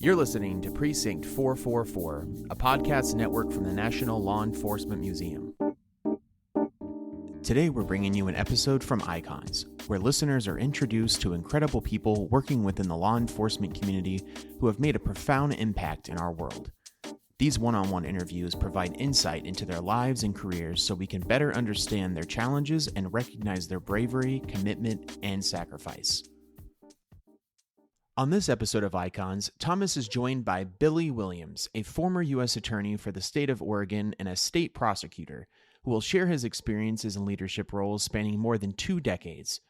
You're listening to Precinct 444, a podcast network from the National Law Enforcement Museum. Today we're bringing you an episode from Icons, where listeners are introduced to incredible people working within the law enforcement community who have made a profound impact in our world. These one-on-one interviews provide insight into their lives and careers so we can better understand their challenges and recognize their bravery, commitment, and sacrifice. On this episode of Icons, Thomas is joined by Billy Williams, a former U.S. attorney for the state of Oregon and a state prosecutor, who will share his experiences in leadership roles spanning more than 2 decades.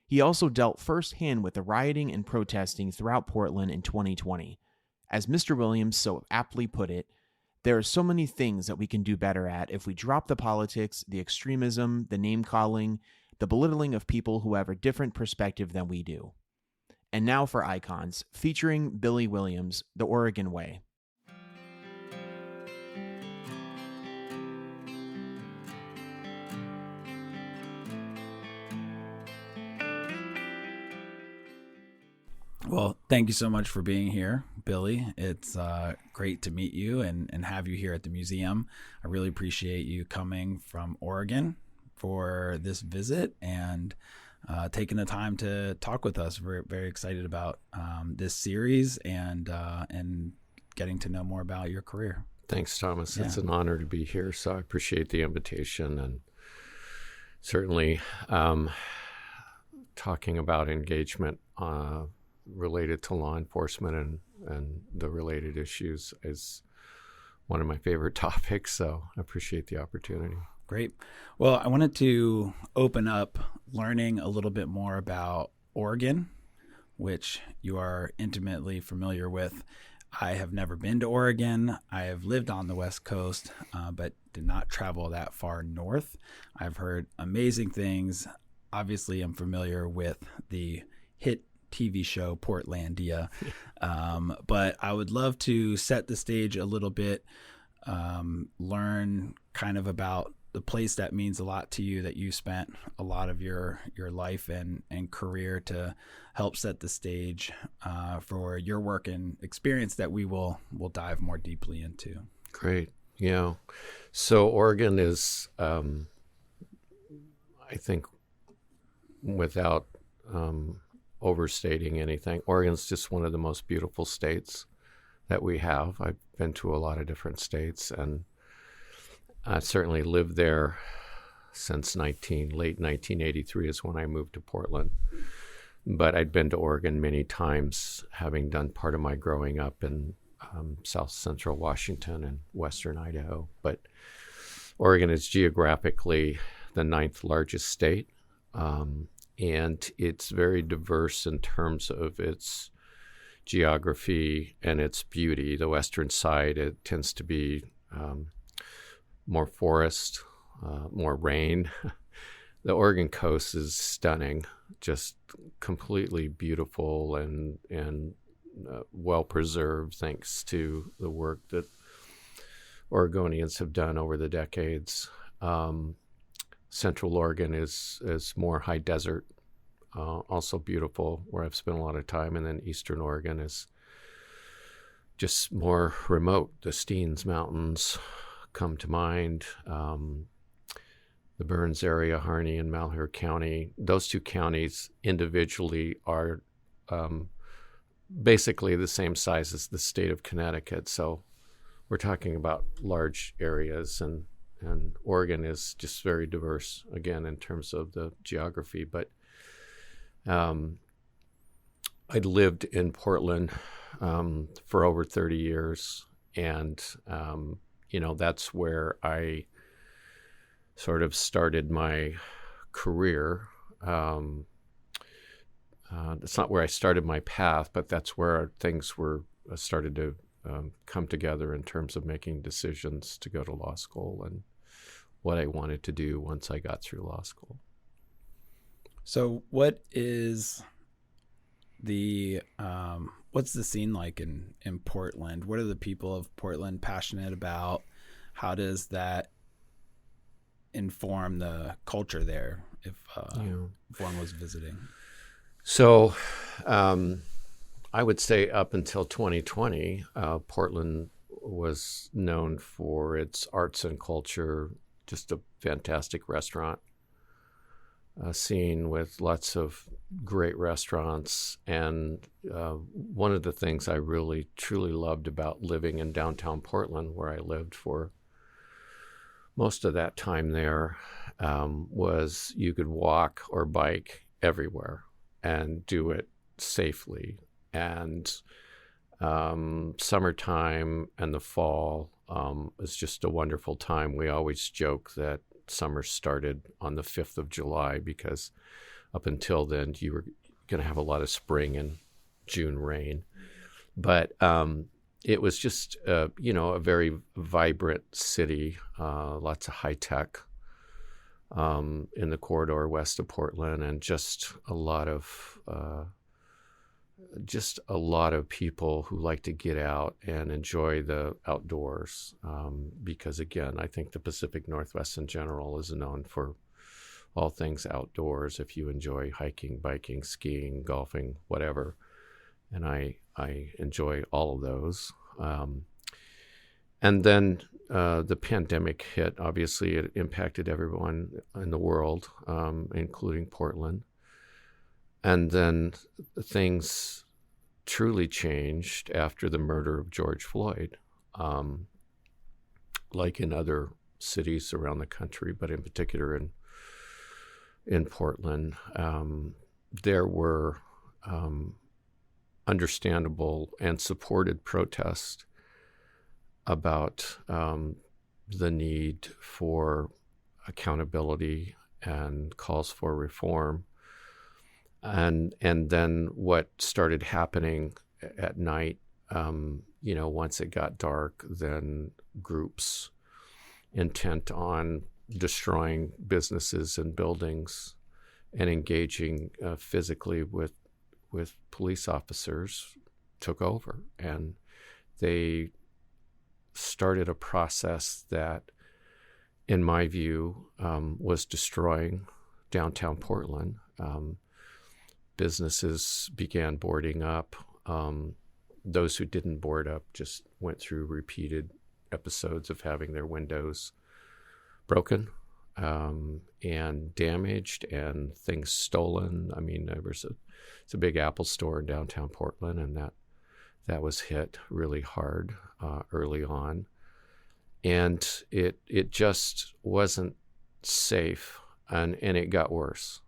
He also dealt firsthand with the rioting and protesting throughout Portland in 2020. As Mr. Williams so aptly put it, there are so many things that we can do better at if we drop the politics, the extremism, the name-calling, the belittling of people who have a different perspective than we do. And now for Icons, featuring Billy Williams, The Oregon Way. Well, thank you so much for being here, Billy. It's great to meet you and have you here at the museum. I really appreciate you coming from Oregon for this visit and taking the time to talk with us. We're very excited about this series and getting to know more about your career. Thanks, Thomas. Yeah. It's an honor to be here, so I appreciate the invitation, and certainly talking about engagement related to law enforcement and the related issues is one of my favorite topics, so I appreciate the opportunity. Great. Well, I wanted to open up learning a little bit more about Oregon, which you are intimately familiar with. I have never been to Oregon. I have lived on the West Coast, but did not travel that far north. I've heard amazing things. Obviously, I'm familiar with the hit TV show Portlandia, but I would love to set the stage a little bit, learn kind of about the place that means a lot to you, that you spent a lot of your life and career to help set the stage for your work and experience that we'll dive more deeply into. Great. Yeah. So Oregon is, I think, without overstating anything, Oregon's just one of the most beautiful states that we have. I've been to a lot of different states, and I certainly lived there since late 1983 is when I moved to Portland. But I'd been to Oregon many times, having done part of my growing up in south central Washington and western Idaho. But Oregon is geographically the 9th largest state, and it's very diverse in terms of its geography and its beauty. The western side, it tends to be more forest, more rain. The Oregon coast is stunning, just completely beautiful and well preserved thanks to the work that Oregonians have done over the decades. Central Oregon is more high desert, also beautiful, where I've spent a lot of time, and then Eastern Oregon is just more remote. The Steens Mountains come to mind, the Burns area, Harney and Malheur County. Those 2 counties individually are basically the same size as the state of Connecticut. So we're talking about large areas, and Oregon is just very diverse, again, in terms of the geography. But I'd lived in Portland for over 30 years, and that's where I sort of started my career. That's not where I started my path, but that's where things started to come together in terms of making decisions to go to law school and what I wanted to do once I got through law school. So what is what's the scene like in Portland? What are the people of Portland passionate about? How does that inform the culture there if one was visiting? So I would say up until 2020, Portland was known for its arts and culture, just a fantastic restaurant scene with lots of great restaurants. And one of the things I really, truly loved about living in downtown Portland, where I lived for most of that time there, was you could walk or bike everywhere and do it safely. And summertime and the fall is just a wonderful time. We always joke that summer started on the 5th of July because up until then you were going to have a lot of spring and June rain. But it was just, a very vibrant city, lots of high tech in the corridor west of Portland, and just a lot of people who like to get out and enjoy the outdoors. Because again, I think the Pacific Northwest in general is known for all things outdoors. If you enjoy hiking, biking, skiing, golfing, whatever, and I enjoy all of those. And then the pandemic hit. Obviously, it impacted everyone in the world, including Portland. And then things truly changed after the murder of George Floyd, like in other cities around the country, but in particular in Portland. There were understandable and supported protests about the need for accountability and calls for reform. And then what started happening at night, once it got dark, then groups intent on destroying businesses and buildings and engaging physically with police officers took over. And they started a process that, in my view, was destroying downtown Portland. Businesses began boarding up. Those who didn't board up just went through repeated episodes of having their windows broken and damaged and things stolen. I mean, it's a big Apple store in downtown Portland, and that was hit really hard early on. And it just wasn't safe, and it got worse.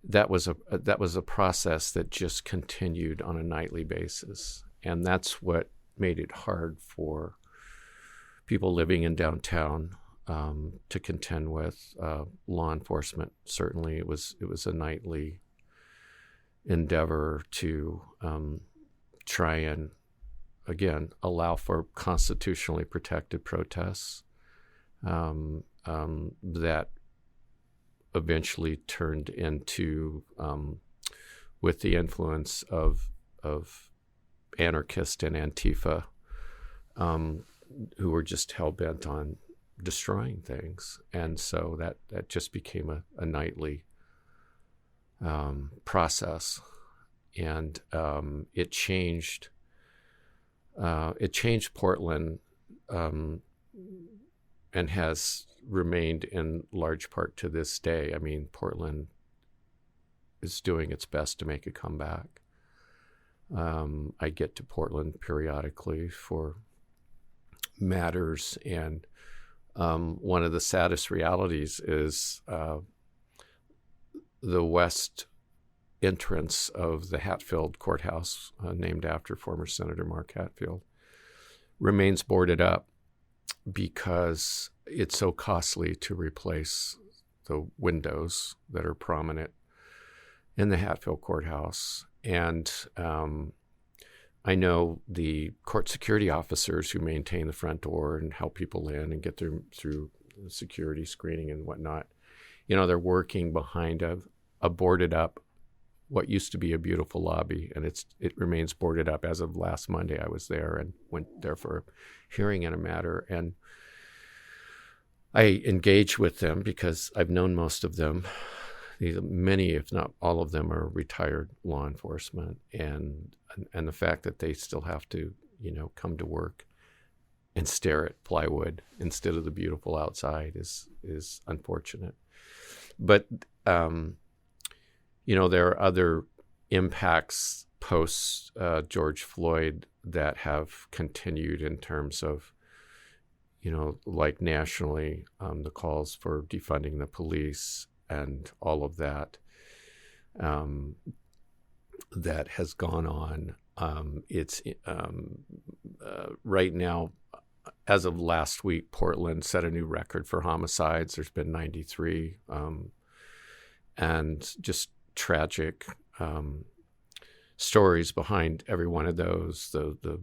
That was a process that just continued on a nightly basis, and that's what made it hard for people living in downtown to contend with law enforcement. Certainly, it was a nightly endeavor to try and, again, allow for constitutionally protected protests that eventually turned into, with the influence of anarchists and Antifa, who were just hell-bent on destroying things. And so that just became a nightly process. And it changed Portland, and has remained in large part to this day. I mean, Portland is doing its best to make a comeback. I get to Portland periodically for matters, and one of the saddest realities is the west entrance of the Hatfield courthouse, named after former Senator Mark Hatfield, remains boarded up because it's so costly to replace the windows that are prominent in the Hatfield courthouse. And I know the court security officers who maintain the front door and help people in and get them through security screening and whatnot. They're working behind a boarded up, what used to be a beautiful lobby, and it remains boarded up. As of last Monday, I was there and went there for a hearing in a matter, and I engaged with them because I've known most of them many, if not all of them, are retired law enforcement, and the fact that they still have to, come to work and stare at plywood instead of the beautiful outside is unfortunate. But there are other impacts post George Floyd that have continued in terms of, like nationally, the calls for defunding the police and all of that that has gone on. It's right now, as of last week, Portland set a new record for homicides. There's been 93, and just tragic stories behind every one of those. The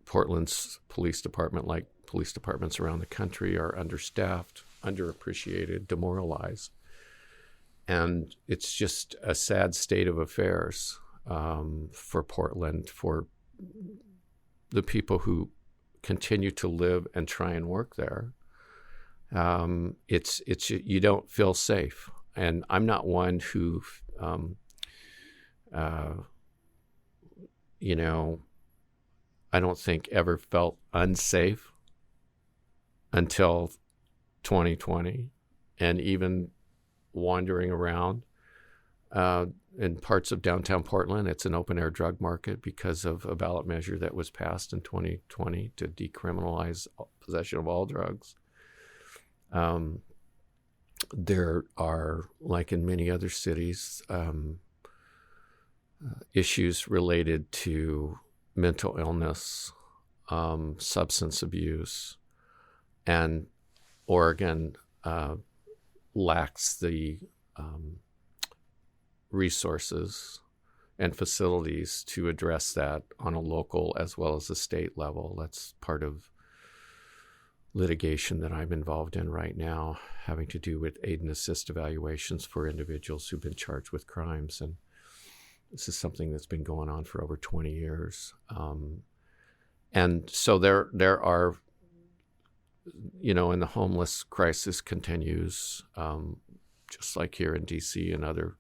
Portland's police department, like police departments around the country, are understaffed, underappreciated, demoralized. And it's just a sad state of affairs for Portland, for the people who continue to live and try and work there. It's you don't feel safe. And I'm not one who, I don't think ever felt unsafe until 2020, and even wandering around in parts of downtown Portland. It's an open-air drug market because of a ballot measure that was passed in 2020 to decriminalize possession of all drugs. There are, like in many other cities, issues related to mental illness, substance abuse, and Oregon lacks the resources and facilities to address that on a local as well as a state level. That's part of litigation that I'm involved in right now, having to do with aid and assist evaluations for individuals who've been charged with crimes. And this is something that's been going on for over 20 years. And so there are, and the homeless crisis continues, just like here in DC and other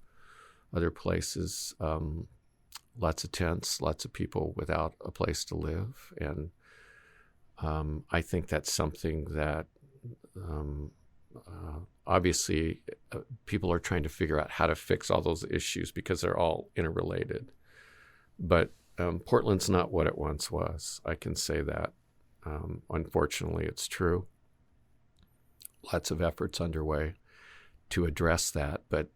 places. Lots of tents, lots of people without a place to live. And I think that's something that obviously people are trying to figure out how to fix all those issues because they're all interrelated. But Portland's not what it once was. I can say that. Unfortunately, it's true. Lots of efforts underway to address that, but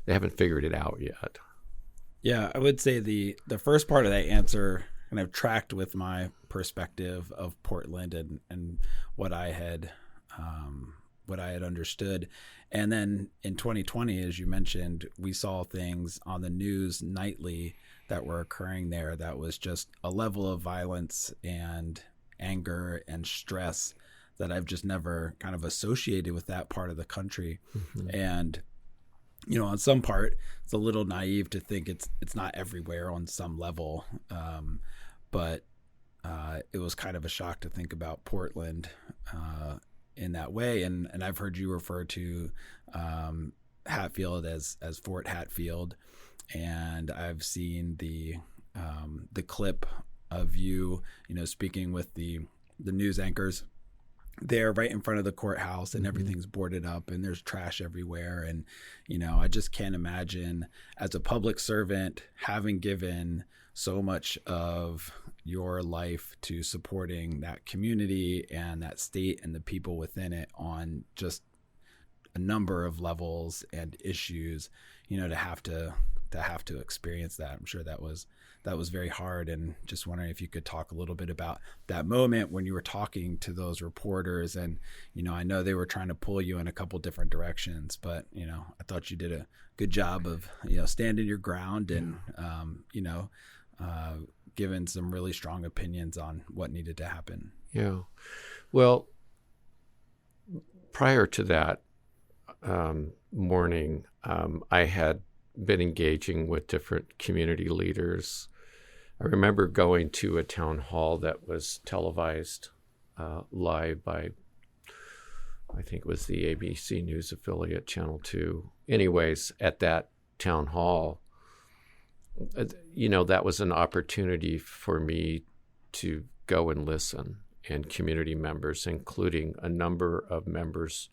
they haven't figured it out yet. Yeah, I would say the first part of that answer kind of tracked with my perspective of Portland and what I had understood. And then in 2020, as you mentioned, we saw things on the news nightly that were occurring there that was just a level of violence and anger and stress that I've just never kind of associated with that part of the country. Mm-hmm. And on some part, it's a little naive to think it's not everywhere on some level. But it was kind of a shock to think about Portland in that way. And I've heard you refer to Hatfield as Fort Hatfield. And I've seen the clip of you, speaking with the news anchors there right in front of the courthouse, and everything's boarded up and there's trash everywhere. And, I just can't imagine, as a public servant, having given so much of your life to supporting that community and that state and the people within it on just a number of levels and issues, to have to experience that. I'm sure that was very hard. And just wondering if you could talk a little bit about that moment when you were talking to those reporters. And, I know they were trying to pull you in a couple different directions, but, I thought you did a good job of, standing your ground and, given some really strong opinions on what needed to happen. Yeah. Well, prior to that morning, I had been engaging with different community leaders. I remember going to a town hall that was televised live by I think it was the ABC News affiliate, Channel 2. Anyways, at that town hall, that was an opportunity for me to go and listen, and community members, including a number of members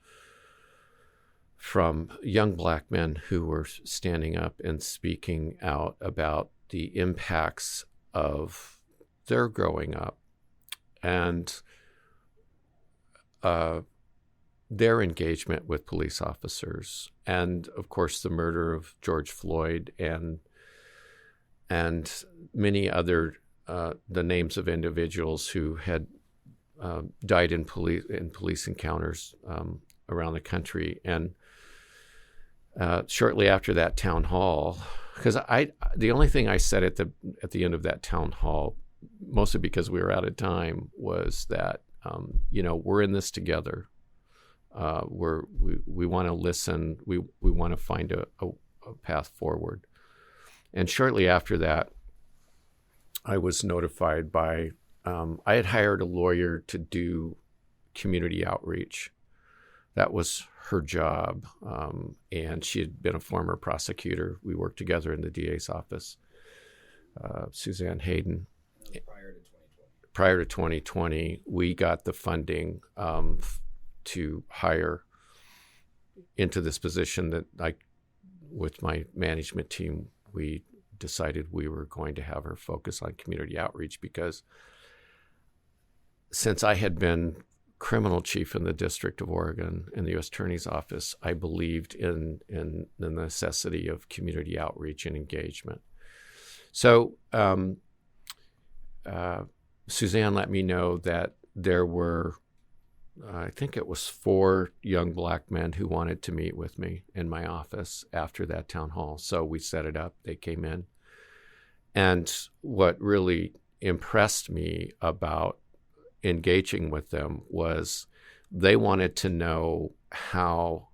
from young Black men who were standing up and speaking out about the impacts of their growing up and their engagement with police officers, and of course the murder of George Floyd and many other the names of individuals who had died in police encounters around the country. And shortly after that town hall, because the only thing I said at the end of that town hall, mostly because we were out of time, was that we're in this together. We want to listen. We want to find a path forward. And shortly after that, I was notified by, I had hired a lawyer to do community outreach. That was her job. And she had been a former prosecutor. We worked together in the DA's office, Suzanne Hayden. Prior to 2020, we got the funding to hire into this position that with my management team, we decided we were going to have her focus on community outreach, because since I had been criminal chief in the District of Oregon in the U.S. Attorney's Office, I believed in the necessity of community outreach and engagement. So Suzanne let me know that there were, I think it was 4 young Black men who wanted to meet with me in my office after that town hall. So we set it up. They came in. And what really impressed me about engaging with them was they wanted to know how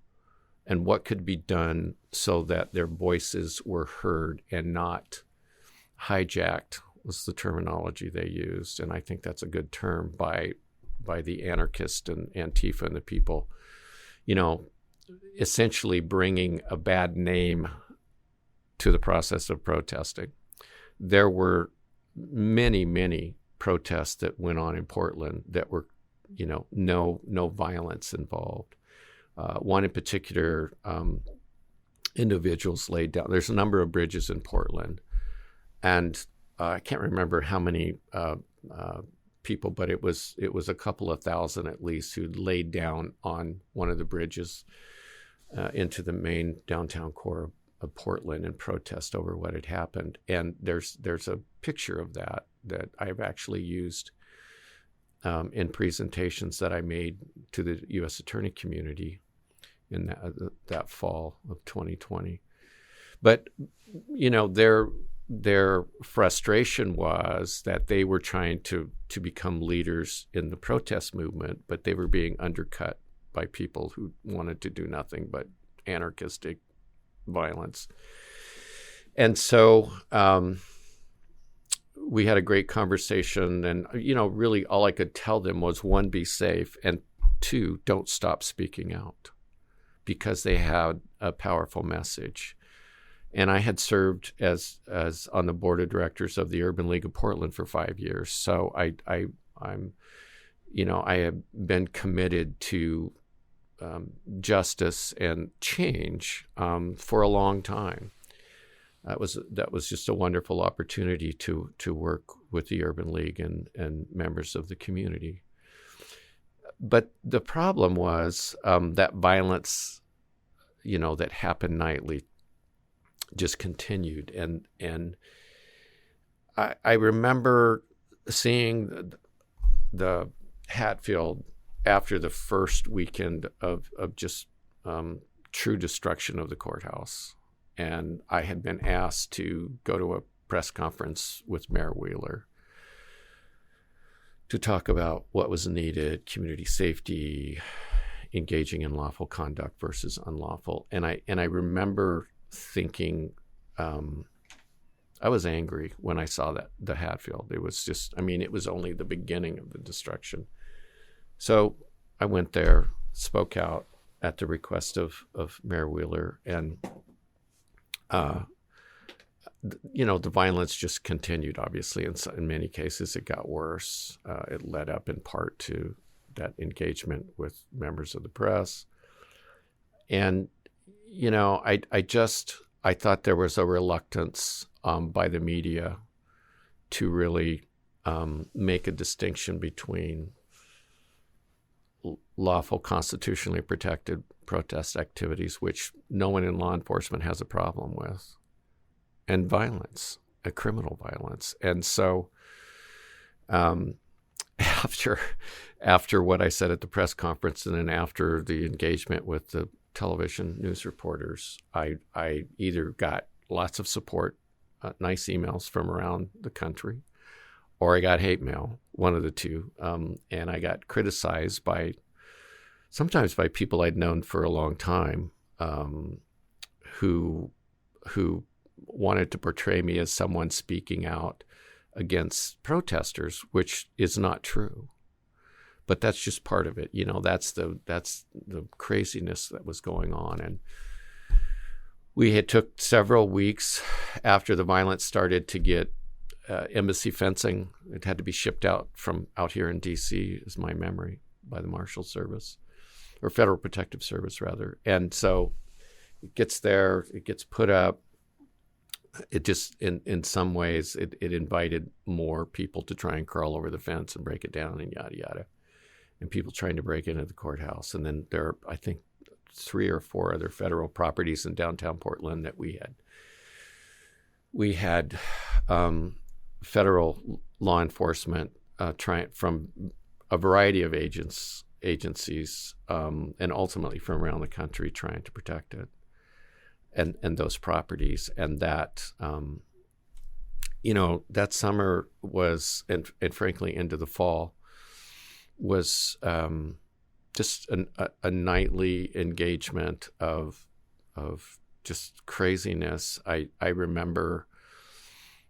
and what could be done so that their voices were heard and not hijacked, was the terminology they used. And I think that's a good term by the anarchist and Antifa and the people, essentially bringing a bad name to the process of protesting. There were many, many protests that went on in Portland that were, no violence involved. One in particular, individuals laid down. There's a number of bridges in Portland, and I can't remember how many people, but it was a couple of thousand at least, who laid down on one of the bridges into the main downtown core of Portland in protest over what had happened. And there's a picture of that I've actually used in presentations that I made to the U.S. attorney community in that fall of 2020. But their frustration was that they were trying to become leaders in the protest movement, but they were being undercut by people who wanted to do nothing but anarchistic violence. And so we had a great conversation, and really all I could tell them was, 1, be safe, and 2, don't stop speaking out, because they had a powerful message. And I had served as on the board of directors of the Urban League of Portland for 5 years. So I have been committed to justice and change for a long time. That was just a wonderful opportunity to work with the Urban League and members of the community. But the problem was that violence, that happened nightly, just continued. And I remember seeing the Hatfield after the first weekend of just true destruction of the courthouse. And I had been asked to go to a press conference with Mayor Wheeler to talk about what was needed, community safety, engaging in lawful conduct versus unlawful. And I remember thinking, I was angry when I saw the Hatfield. It was just, it was only the beginning of the destruction. So I went there spoke out at the request of Mayor Wheeler, and the violence just continued. Obviously, in many cases, it got worse. It led up in part to that engagement with members of the press, and I thought there was a reluctance by the media to really make a distinction between lawful, constitutionally protected protest activities, which no one in law enforcement has a problem with, and violence, criminal violence. And so after what I said at the press conference, and then after the engagement with the television news reporters, I either got lots of support, nice emails from around the country, or I got hate mail, one of the two. And I got criticized sometimes by people I'd known for a long time, who wanted to portray me as someone speaking out against protesters, which is not true. But that's just part of it. That's the craziness that was going on. And we had took several weeks after the violence started to get embassy fencing. It had to be shipped out from out here in D.C., is my memory, by the Marshal Service, or Federal Protective Service, rather. And so it gets there, it gets put up. It just, in some ways, it invited more people to try and crawl over the fence and break it down and yada, yada. And people trying to break into the courthouse. And then there are, I think, 3 or 4 other federal properties in downtown Portland that we had federal law enforcement from a variety of agencies and ultimately from around the country trying to protect it and those properties. And that that summer was, and frankly into the fall, was just a nightly engagement of just craziness. I remember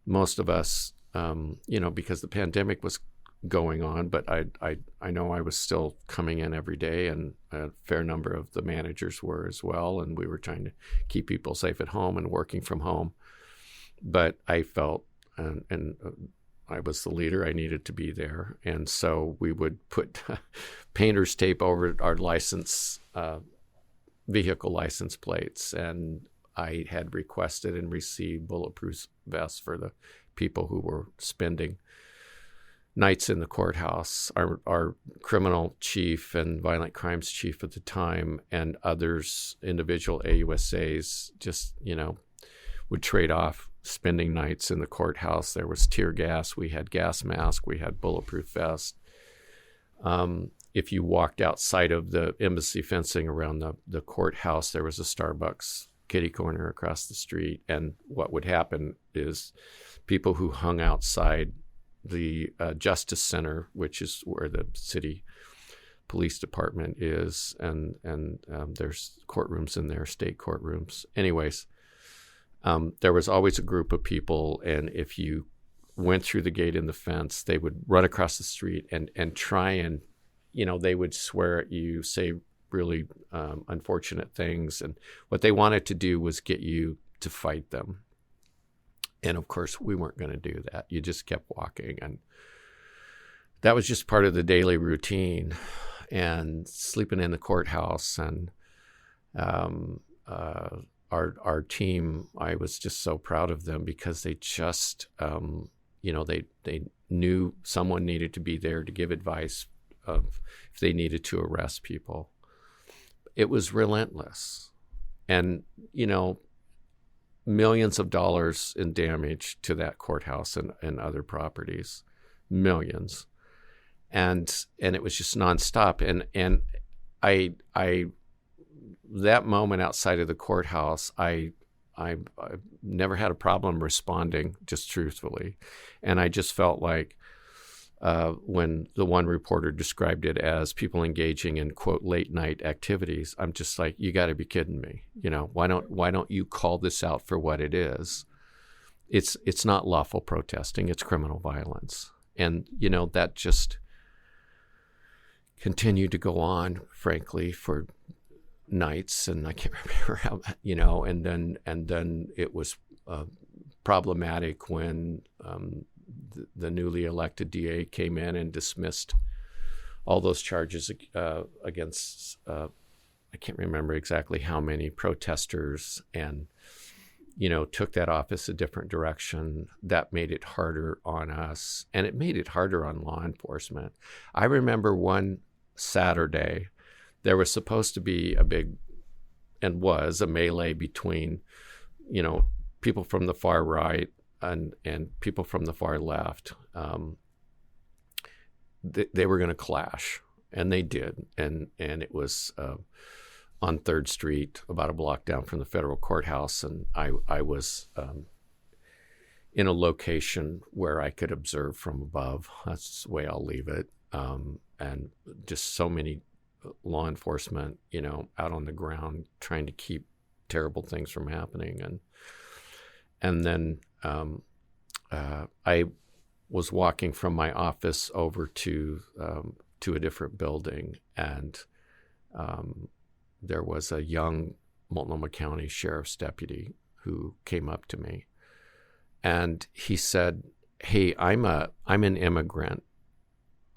most of us, because the pandemic was going on, but I know I was still coming in every day, and a fair number of the managers were as well, and we were trying to keep people safe at home and working from home. But I felt, and I was the leader, I needed to be there. And so we would put painter's tape over our vehicle license plates. And I had requested and received bulletproof vests for the people who were spending nights in the courthouse. Our criminal chief and violent crimes chief at the time, and others, individual AUSAs, just, would trade off spending nights in the courthouse. There was tear gas. We had gas masks. We had bulletproof vests. If you walked outside of the embassy fencing around the courthouse, there was a Starbucks kitty corner across the street. And what would happen is people who hung outside the Justice Center, which is where the city police department is, and there's courtrooms in there, state courtrooms. Anyways, there was always a group of people, and if you went through the gate in the fence, they would run across the street and try and, they would swear at you, say really unfortunate things. And what they wanted to do was get you to fight them. And of course, we weren't going to do that. You just kept walking. And that was just part of the daily routine. And sleeping in the courthouse, and our team, I was just so proud of them, because they just, they knew someone needed to be there to give advice of if they needed to arrest people. It was relentless. And, millions of dollars in damage to that courthouse and other properties, millions. And it was just nonstop. And I that moment outside of the courthouse, I've never had a problem responding, just truthfully. And I just felt like when the one reporter described it as people engaging in, quote, late night activities, I'm just like, you got to be kidding me. Why don't you call this out for what it is? It's not lawful protesting, it's criminal violence. And, that just continued to go on, frankly, for nights, and I can't remember how, and then it was problematic when the newly elected DA came in and dismissed all those charges against, I can't remember exactly how many protesters, and, took that office a different direction. That made it harder on us, and it made it harder on law enforcement. I remember one Saturday, there was supposed to be a melee between, people from the far right and people from the far left. They were going to clash, and they did. And it was on 3rd Street, about a block down from the federal courthouse. And I was in a location where I could observe from above. That's the way I'll leave it. And just so many law enforcement, out on the ground trying to keep terrible things from happening. And then I was walking from my office over to a different building, and there was a young Multnomah County Sheriff's deputy who came up to me, and he said, "Hey, I'm an immigrant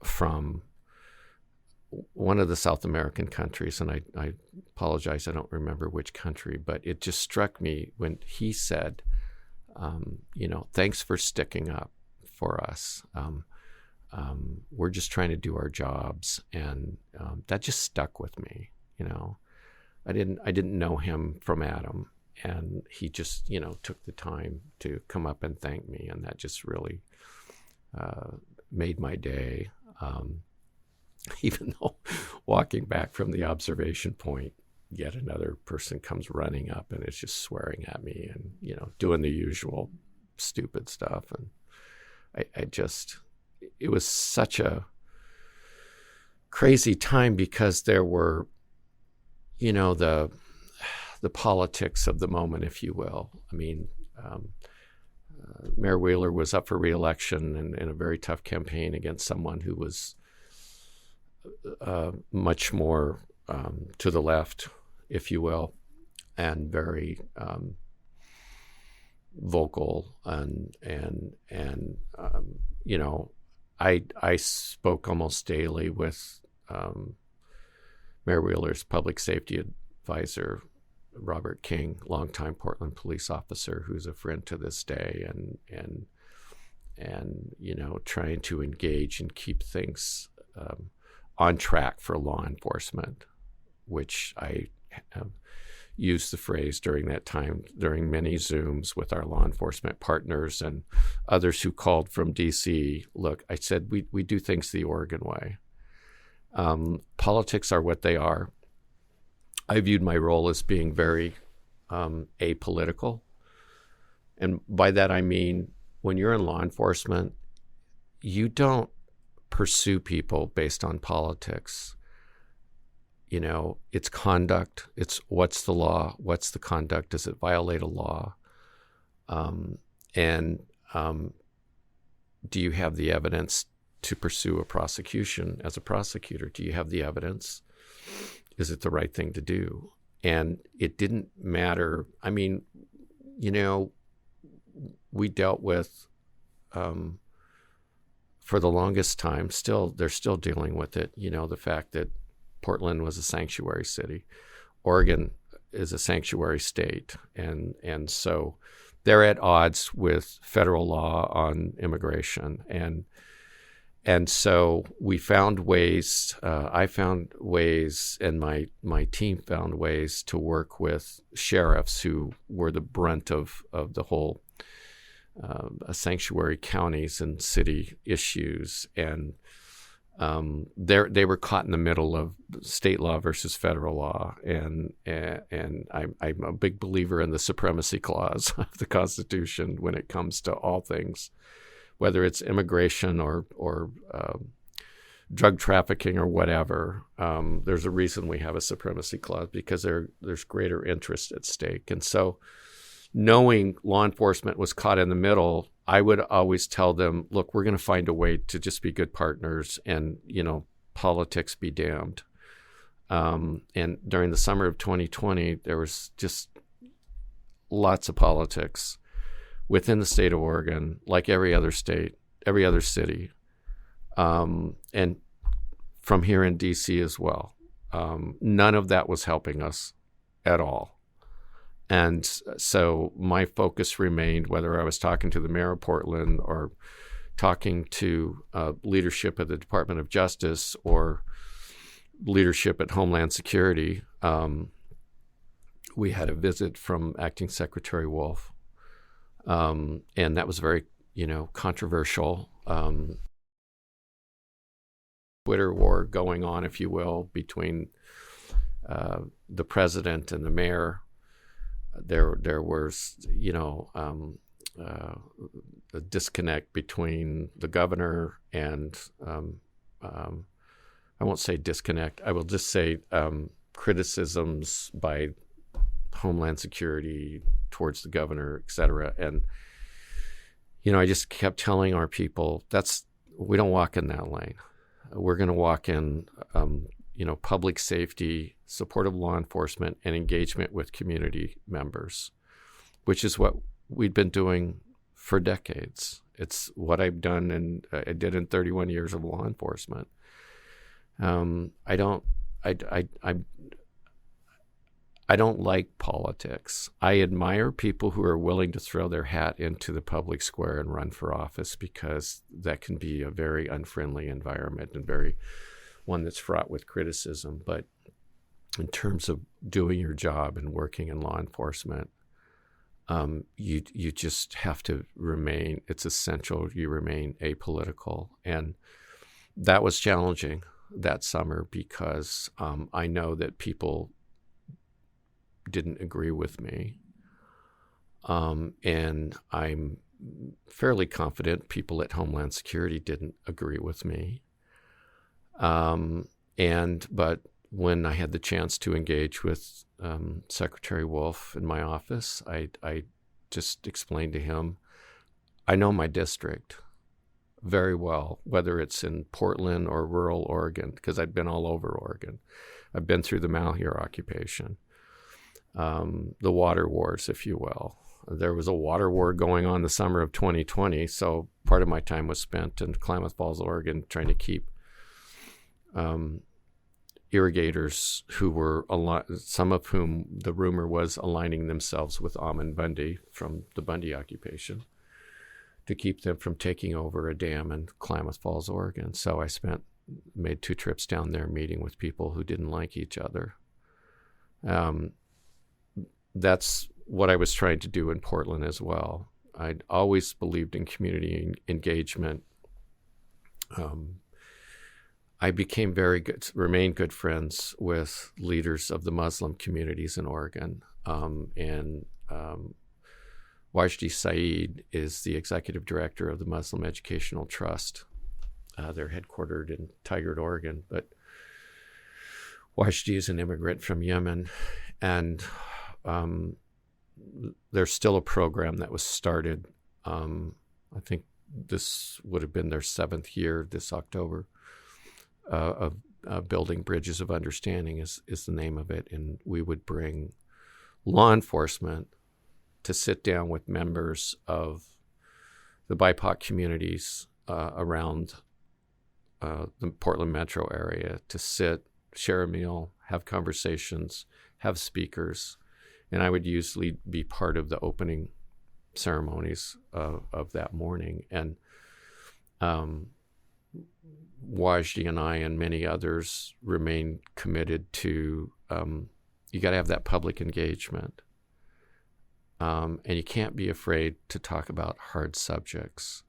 from one of the South American countries," and I apologize, I don't remember which country, but it just struck me when he said, "Thanks for sticking up for us. We're just trying to do our jobs," and that just stuck with me. I didn't know him from Adam, and he just took the time to come up and thank me, and that just really made my day. Even though walking back from the observation point, yet another person comes running up and is just swearing at me and, doing the usual stupid stuff. And it was such a crazy time because there were, the politics of the moment, if you will. I mean, Mayor Wheeler was up for re-election in a very tough campaign against someone who was much more to the left, if you will, and very vocal, and I spoke almost daily with Mayor Wheeler's public safety advisor, Robert King, longtime Portland police officer, who's a friend to this day, and trying to engage and keep things on track for law enforcement, which I used the phrase during that time, during many Zooms with our law enforcement partners and others who called from D.C. Look, I said, we do things the Oregon way. Politics are what they are. I viewed my role as being very apolitical. And by that I mean, when you're in law enforcement, you don't pursue people based on politics. It's conduct. It's what's the law? What's the conduct? Does it violate a law? Do you have the evidence to pursue a prosecution as a prosecutor? Do you have the evidence? Is it the right thing to do? And it didn't matter. I mean, we dealt with, for the longest time, they're still dealing with it. The fact that Portland was a sanctuary city. Oregon is a sanctuary state. And so they're at odds with federal law on immigration. And so we found ways, I found ways, and my team found ways to work with sheriffs who were the brunt of the whole sanctuary counties and city issues. And they were caught in the middle of state law versus federal law, and I'm a big believer in the supremacy clause of the Constitution when it comes to all things, whether it's immigration or drug trafficking or whatever. There's a reason we have a supremacy clause, because there's greater interest at stake. And so, knowing law enforcement was caught in the middle, I would always tell them, look, we're going to find a way to just be good partners and, politics be damned. And during the summer of 2020, there was just lots of politics within the state of Oregon, like every other state, every other city, and from here in D.C. as well. None of that was helping us at all. And so my focus remained, whether I was talking to the mayor of Portland or talking to leadership at the Department of Justice or leadership at Homeland Security. We had a visit from Acting Secretary Wolf, and that was very, controversial. Twitter war going on, if you will, between the president and the mayor. There was, a disconnect between the governor and I won't say disconnect. I will just say criticisms by Homeland Security towards the governor, et cetera. And, I just kept telling our people, we don't walk in that lane. We're going to walk in, public safety, supportive law enforcement, and engagement with community members, which is what we'd been doing for decades. It's what I've done and I did in 31 years of law enforcement. I don't like politics. I admire people who are willing to throw their hat into the public square and run for office, because that can be a very unfriendly environment and one that's fraught with criticism. But in terms of doing your job and working in law enforcement, you just have to remain, it's essential you remain apolitical. And that was challenging that summer because I know that people didn't agree with me. And I'm fairly confident people at Homeland Security didn't agree with me. But when I had the chance to engage with Secretary Wolf in my office, I just explained to him, I know my district very well, whether it's in Portland or rural Oregon, because I've been all over Oregon. I've been through the Malheur occupation, the water wars, if you will. There was a water war going on the summer of 2020, so part of my time was spent in Klamath Falls, Oregon, trying to keep irrigators who were, some of whom the rumor was aligning themselves with Ammon Bundy from the Bundy occupation, to keep them from taking over a dam in Klamath Falls, Oregon. So I made 2 trips down there meeting with people who didn't like each other. That's what I was trying to do in Portland as well. I'd always believed in community engagement. I became remained good friends with leaders of the Muslim communities in Oregon. Wajdi Saeed is the executive director of the Muslim Educational Trust. They're headquartered in Tigard, Oregon, but Wajdi is an immigrant from Yemen, and there's still a program that was started. I think this would have been their 7th year this October, of Building Bridges of Understanding is the name of it. And we would bring law enforcement to sit down with members of the BIPOC communities around the Portland metro area to sit, share a meal, have conversations, have speakers. And I would usually be part of the opening ceremonies of that morning. And Wajdi and I and many others remain committed to you got to have that public engagement. And you can't be afraid to talk about hard subjects.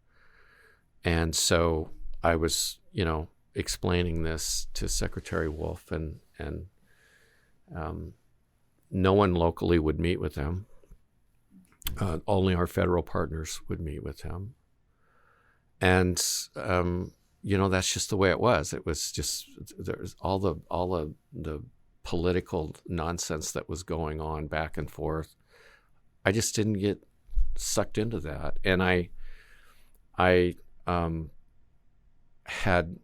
And so I was, explaining this to Secretary Wolf, and no one locally would meet with him. Only our federal partners would meet with him. And, that's just the way it was. It was just, there's all the political nonsense that was going on back and forth. I just didn't get sucked into that. And I had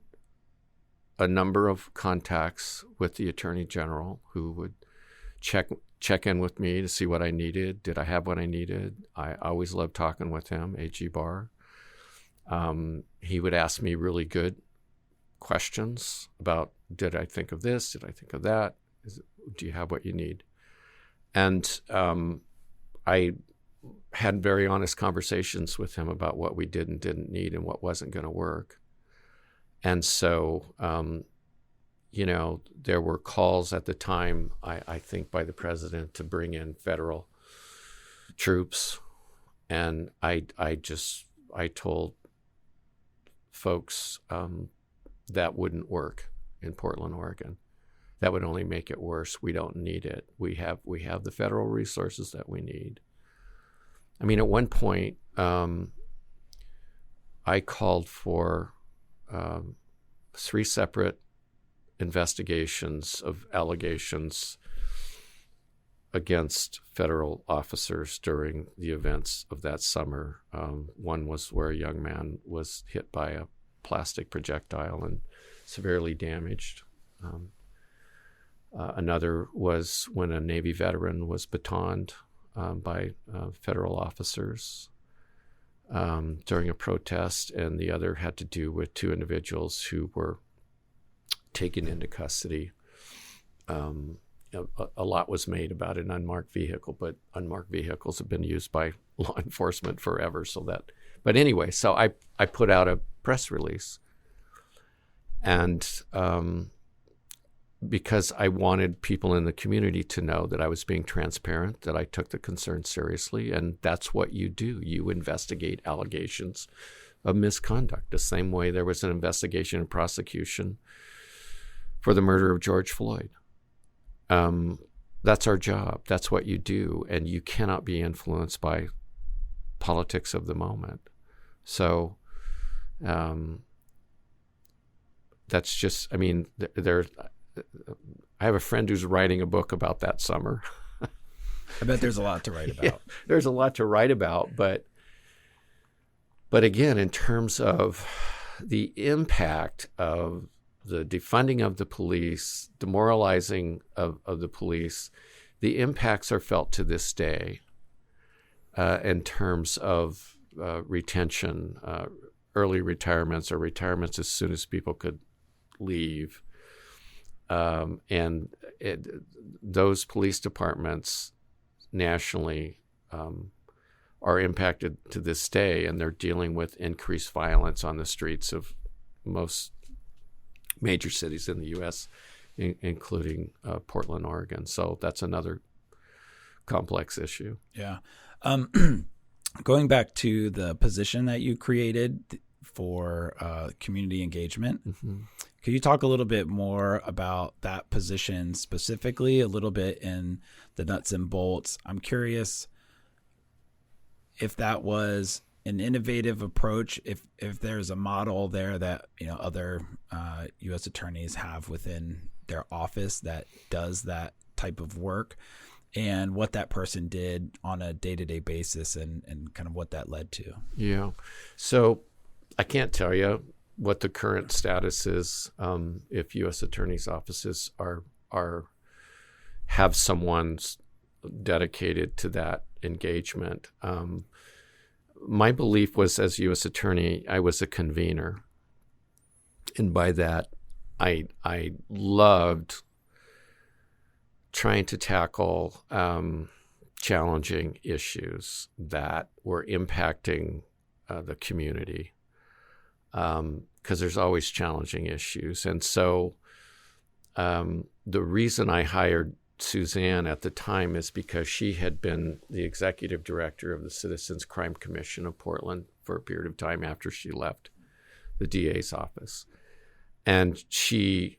a number of contacts with the Attorney General who would check in with me to see what I needed. Did I have what I needed? I always loved talking with him, A.G. Barr. He would ask me really good questions about, did I think of this? Did I think of that? Do you have what you need? And I had very honest conversations with him about what we did and didn't need and what wasn't going to work. And so, there were calls at the time, I think, by the president to bring in federal troops. And I told folks that wouldn't work in Portland, Oregon. That would only make it worse. We don't need it. We have the federal resources that we need. I mean, at one point, I called for 3 separate investigations of allegations against federal officers during the events of that summer. One was where a young man was hit by a plastic projectile and severely damaged. Another was when a Navy veteran was batoned by federal officers during a protest, and the other had to do with 2 individuals who were taken into custody. A lot was made about an unmarked vehicle, but unmarked vehicles have been used by law enforcement forever. But anyway, so I put out a press release, and because I wanted people in the community to know that I was being transparent, that I took the concern seriously, and that's what you do. You investigate allegations of misconduct, the same way there was an investigation and prosecution for the murder of George Floyd. That's our job. That's what you do, and you cannot be influenced by politics of the moment. So that's just, I mean, I have a friend who's writing a book about that summer. I bet there's a lot to write about. Yeah, there's a lot to write about, but again, in terms of the impact of the defunding of the police, demoralizing of the police, the impacts are felt to this day in terms of retention, early retirements or retirements as soon as people could leave. And those police departments nationally are impacted to this day, and they're dealing with increased violence on the streets of most major cities in the U.S., including Portland, Oregon. So that's another complex issue. Yeah. Going back to the position that you created for community engagement, could you talk a little bit more about that position specifically, a little bit in the nuts and bolts? I'm curious if that was an innovative approach, if there's a model there that other U.S. attorneys have within their office that does that type of work, and what that person did on a day-to-day basis and kind of what that led to. Yeah. So I can't tell you what the current status is if U.S. attorneys' offices have someone dedicated to that engagement. My belief was, as U.S. attorney, I was a convener, and by that, I loved trying to tackle challenging issues that were impacting the community, because there's always challenging issues. And so the reason I hired Suzanne at the time is because she had been the executive director of the Citizens Crime Commission of Portland for a period of time after she left the DA's office. And she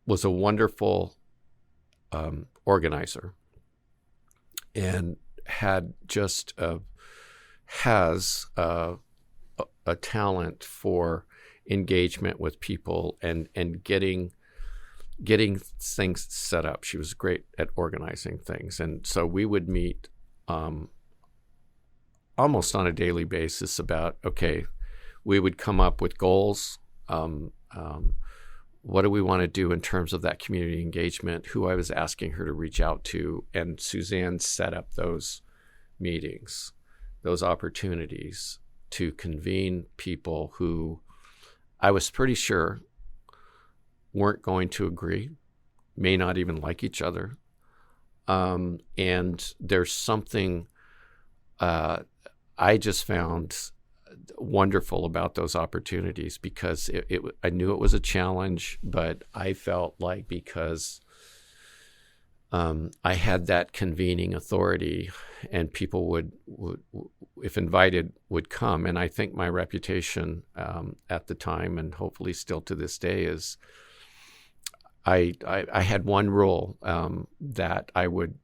was a wonderful organizer and has a talent for engagement with people and getting things set up. She was great at organizing things. And so we would meet almost on a daily basis about, okay, we would come up with goals, What do we want to do in terms of that community engagement, who I was asking her to reach out to. And Suzanne set up those meetings, those opportunities to convene people who I was pretty sure weren't going to agree, may not even like each other. And there's something I just found wonderful about those opportunities, because I knew it was a challenge, but I felt like because I had that convening authority, and people would, if invited, would come. And I think my reputation at the time, and hopefully still to this day, is I had one rule that I would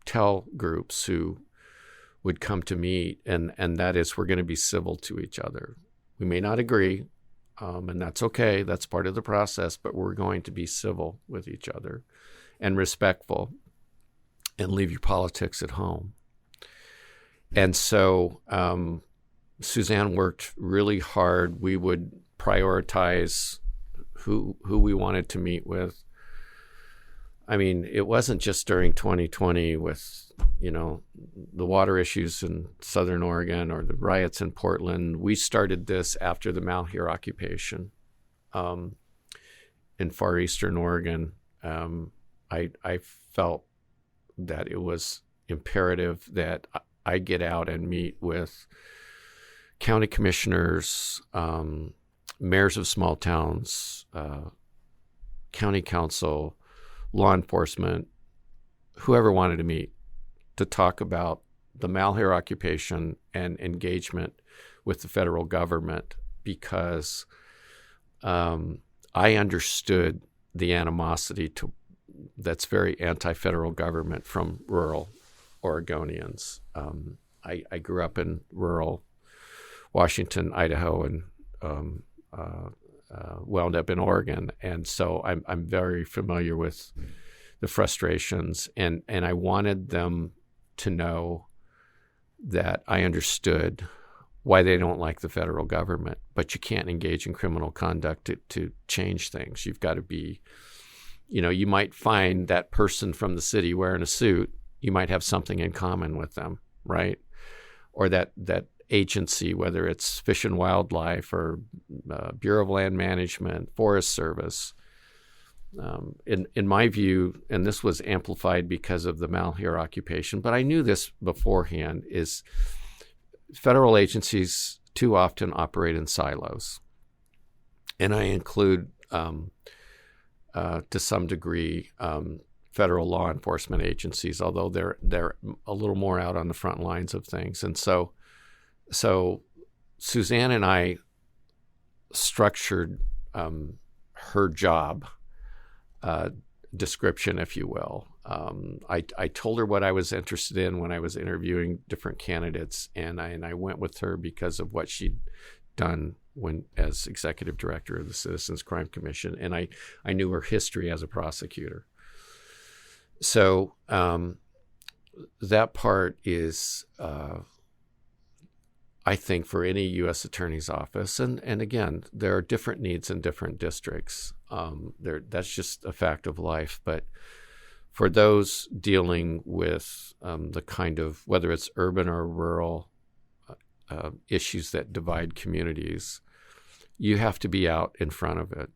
tell groups who would come to meet, and that is, we're going to be civil to each other. We may not agree, and that's okay. That's part of the process, but we're going to be civil with each other and respectful, and leave your politics at home. And so Suzanne worked really hard. We would prioritize who we wanted to meet with. I mean, it wasn't just during 2020 with, the water issues in Southern Oregon or the riots in Portland. We started this after the Malheur occupation in far eastern Oregon. I felt that it was imperative that I get out and meet with county commissioners, mayors of small towns, county council, law enforcement, whoever wanted to meet, to talk about the Malheur occupation and engagement with the federal government, because I understood the animosity that's very anti-federal government from rural Oregonians. I grew up in rural Washington, Idaho, and wound up in Oregon, and so I'm very familiar with the frustrations, and I wanted them to know that I understood why they don't like the federal government, but you can't engage in criminal conduct to change things. You've got to be, you might find that person from the city wearing a suit, you might have something in common with them, right? Or that agency, whether it's Fish and Wildlife or Bureau of Land Management, Forest Service. In my view, and this was amplified because of the Malheur occupation, but I knew this beforehand, is federal agencies too often operate in silos. And I include, to some degree, federal law enforcement agencies, although they're a little more out on the front lines of things. And so Suzanne and I structured her job description, if you will. I told her what I was interested in when I was interviewing different candidates, and I went with her because of what she'd done when as executive director of the Citizens Crime Commission, and I knew her history as a prosecutor. So that part is, I think, for any U.S. Attorney's Office, and again, there are different needs in different districts. That's just a fact of life. But for those dealing with the kind of, whether it's urban or rural issues that divide communities, you have to be out in front of it.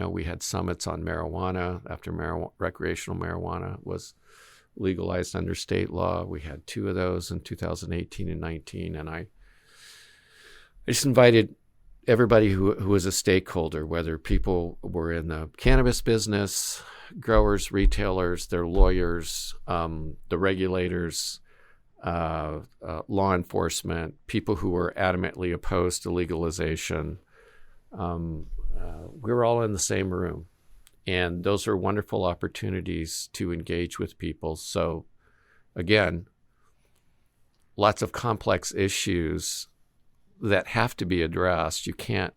We had summits on marijuana after recreational marijuana was legalized under state law. We had 2 of those in 2018 and 19, and I just invited everybody who was a stakeholder, whether people were in the cannabis business, growers, retailers, their lawyers, the regulators, law enforcement, people who were adamantly opposed to legalization. We were all in the same room. And those are wonderful opportunities to engage with people. So again, lots of complex issues that have to be addressed. You can't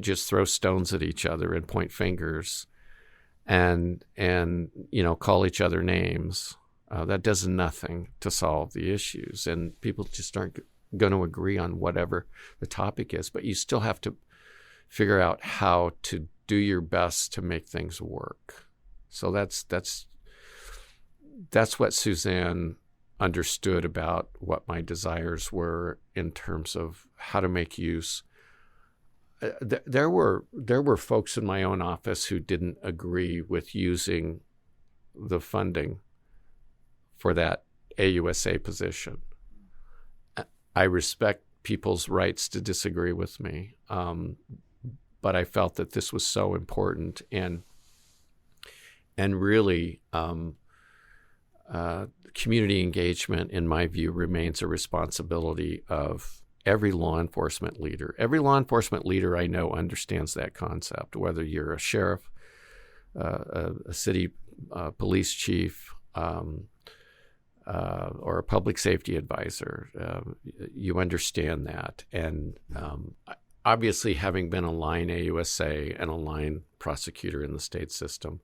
just throw stones at each other and point fingers and call each other names. That does nothing to solve the issues, and people just aren't going to agree on whatever the topic is. But you still have to figure out how to do your best to make things work. So that's what Suzanne understood about what my desires were in terms of how to make use. There were folks in my own office who didn't agree with using the funding for that AUSA position. I respect people's rights to disagree with me, but I felt that this was so important, and really community engagement, in my view, remains a responsibility of every law enforcement leader. Every law enforcement leader I know understands that concept, whether you're a sheriff, a city police chief, or a public safety advisor. You understand that. And obviously, having been a line AUSA and a line prosecutor in the state system,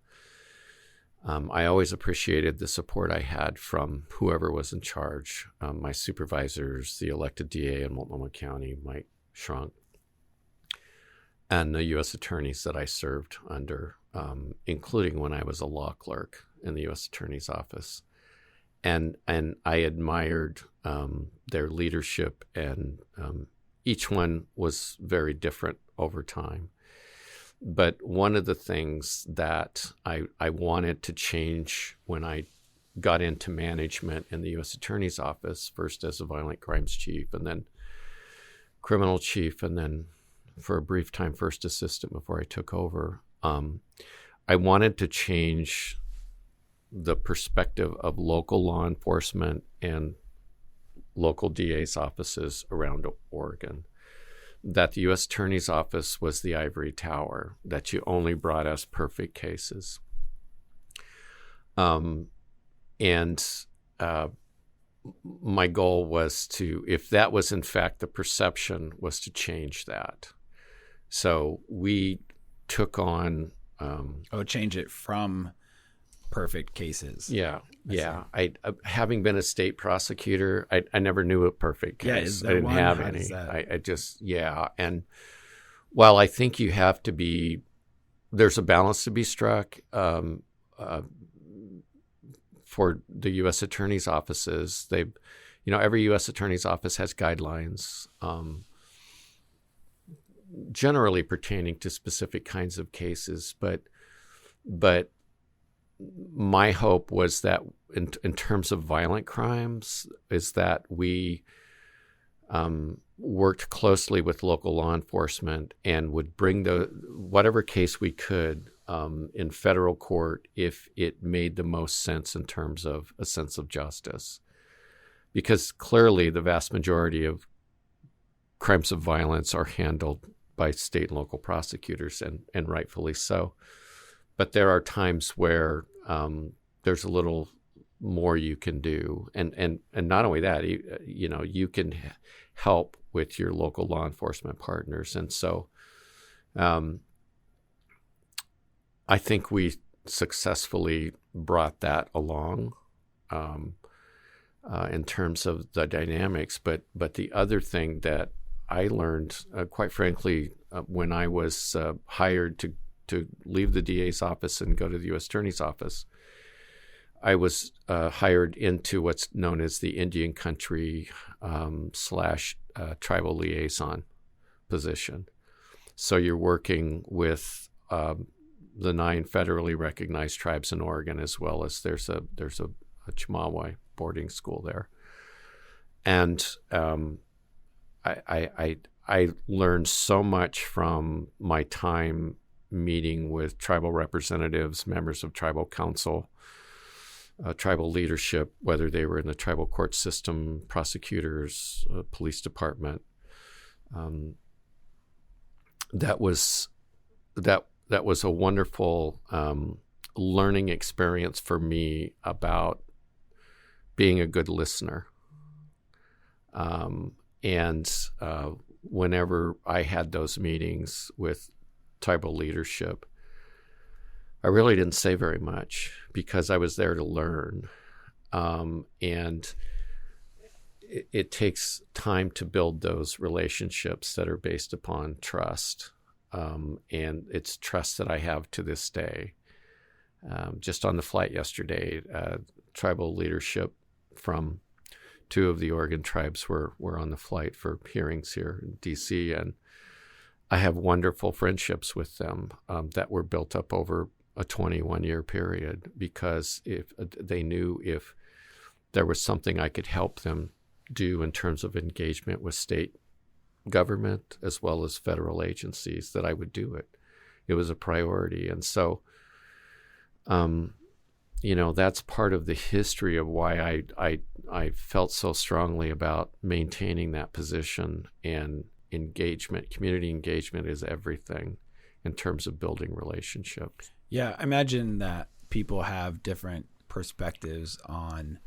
I always appreciated the support I had from whoever was in charge, my supervisors, the elected DA in Multnomah County, Mike Shrunk, and the U.S. attorneys that I served under, including when I was a law clerk in the U.S. Attorney's Office. And I admired their leadership, and each one was very different over time. But one of the things that I wanted to change when I got into management in the U.S. Attorney's Office, first as a violent crimes chief, and then criminal chief, and then for a brief time first assistant before I took over, I wanted to change the perspective of local law enforcement and local DA's offices around Oregon. That the U.S. Attorney's Office was the ivory tower, that you only brought us perfect cases. My goal was to, if that was in fact the perception, was to change that. So we took on... change it from perfect cases. Yeah. I having been a state prosecutor, I never knew a perfect case. I didn't have any. I just, And while I think you have to be, there's a balance to be struck for the U.S. Attorney's offices. Every U.S. Attorney's office has guidelines, generally pertaining to specific kinds of cases, but my hope was that in terms of violent crimes is that we worked closely with local law enforcement and would bring whatever case we could in federal court if it made the most sense in terms of a sense of justice. Because clearly the vast majority of crimes of violence are handled by state and local prosecutors, and rightfully so. But there are times where there's a little more you can do, and not only that, you can help with your local law enforcement partners, and so I think we successfully brought that along in terms of the dynamics. But the other thing that I learned, quite frankly, when I was hired to leave the DA's office and go to the U.S. Attorney's Office, I was hired into what's known as the Indian Country / tribal liaison position. So you're working with the 9 federally recognized tribes in Oregon, as well as there's a Chemawa boarding school there. And I learned so much from my time meeting with tribal representatives, members of tribal council, tribal leadership, whether they were in the tribal court system, prosecutors, police department. That was a wonderful learning experience for me about being a good listener. Whenever I had those meetings with tribal leadership, I really didn't say very much because I was there to learn. And it takes time to build those relationships that are based upon trust. and it's trust that I have to this day. Just on the flight yesterday, tribal leadership from 2 of the Oregon tribes were on the flight for hearings here in D.C., and I have wonderful friendships with them that were built up over a 21-year period, because if they knew if there was something I could help them do in terms of engagement with state government as well as federal agencies, that I would do it. It was a priority. And so, that's part of the history of why I felt so strongly about maintaining that position. And engagement, community engagement is everything in terms of building relationships. Yeah, I imagine that people have different perspectives on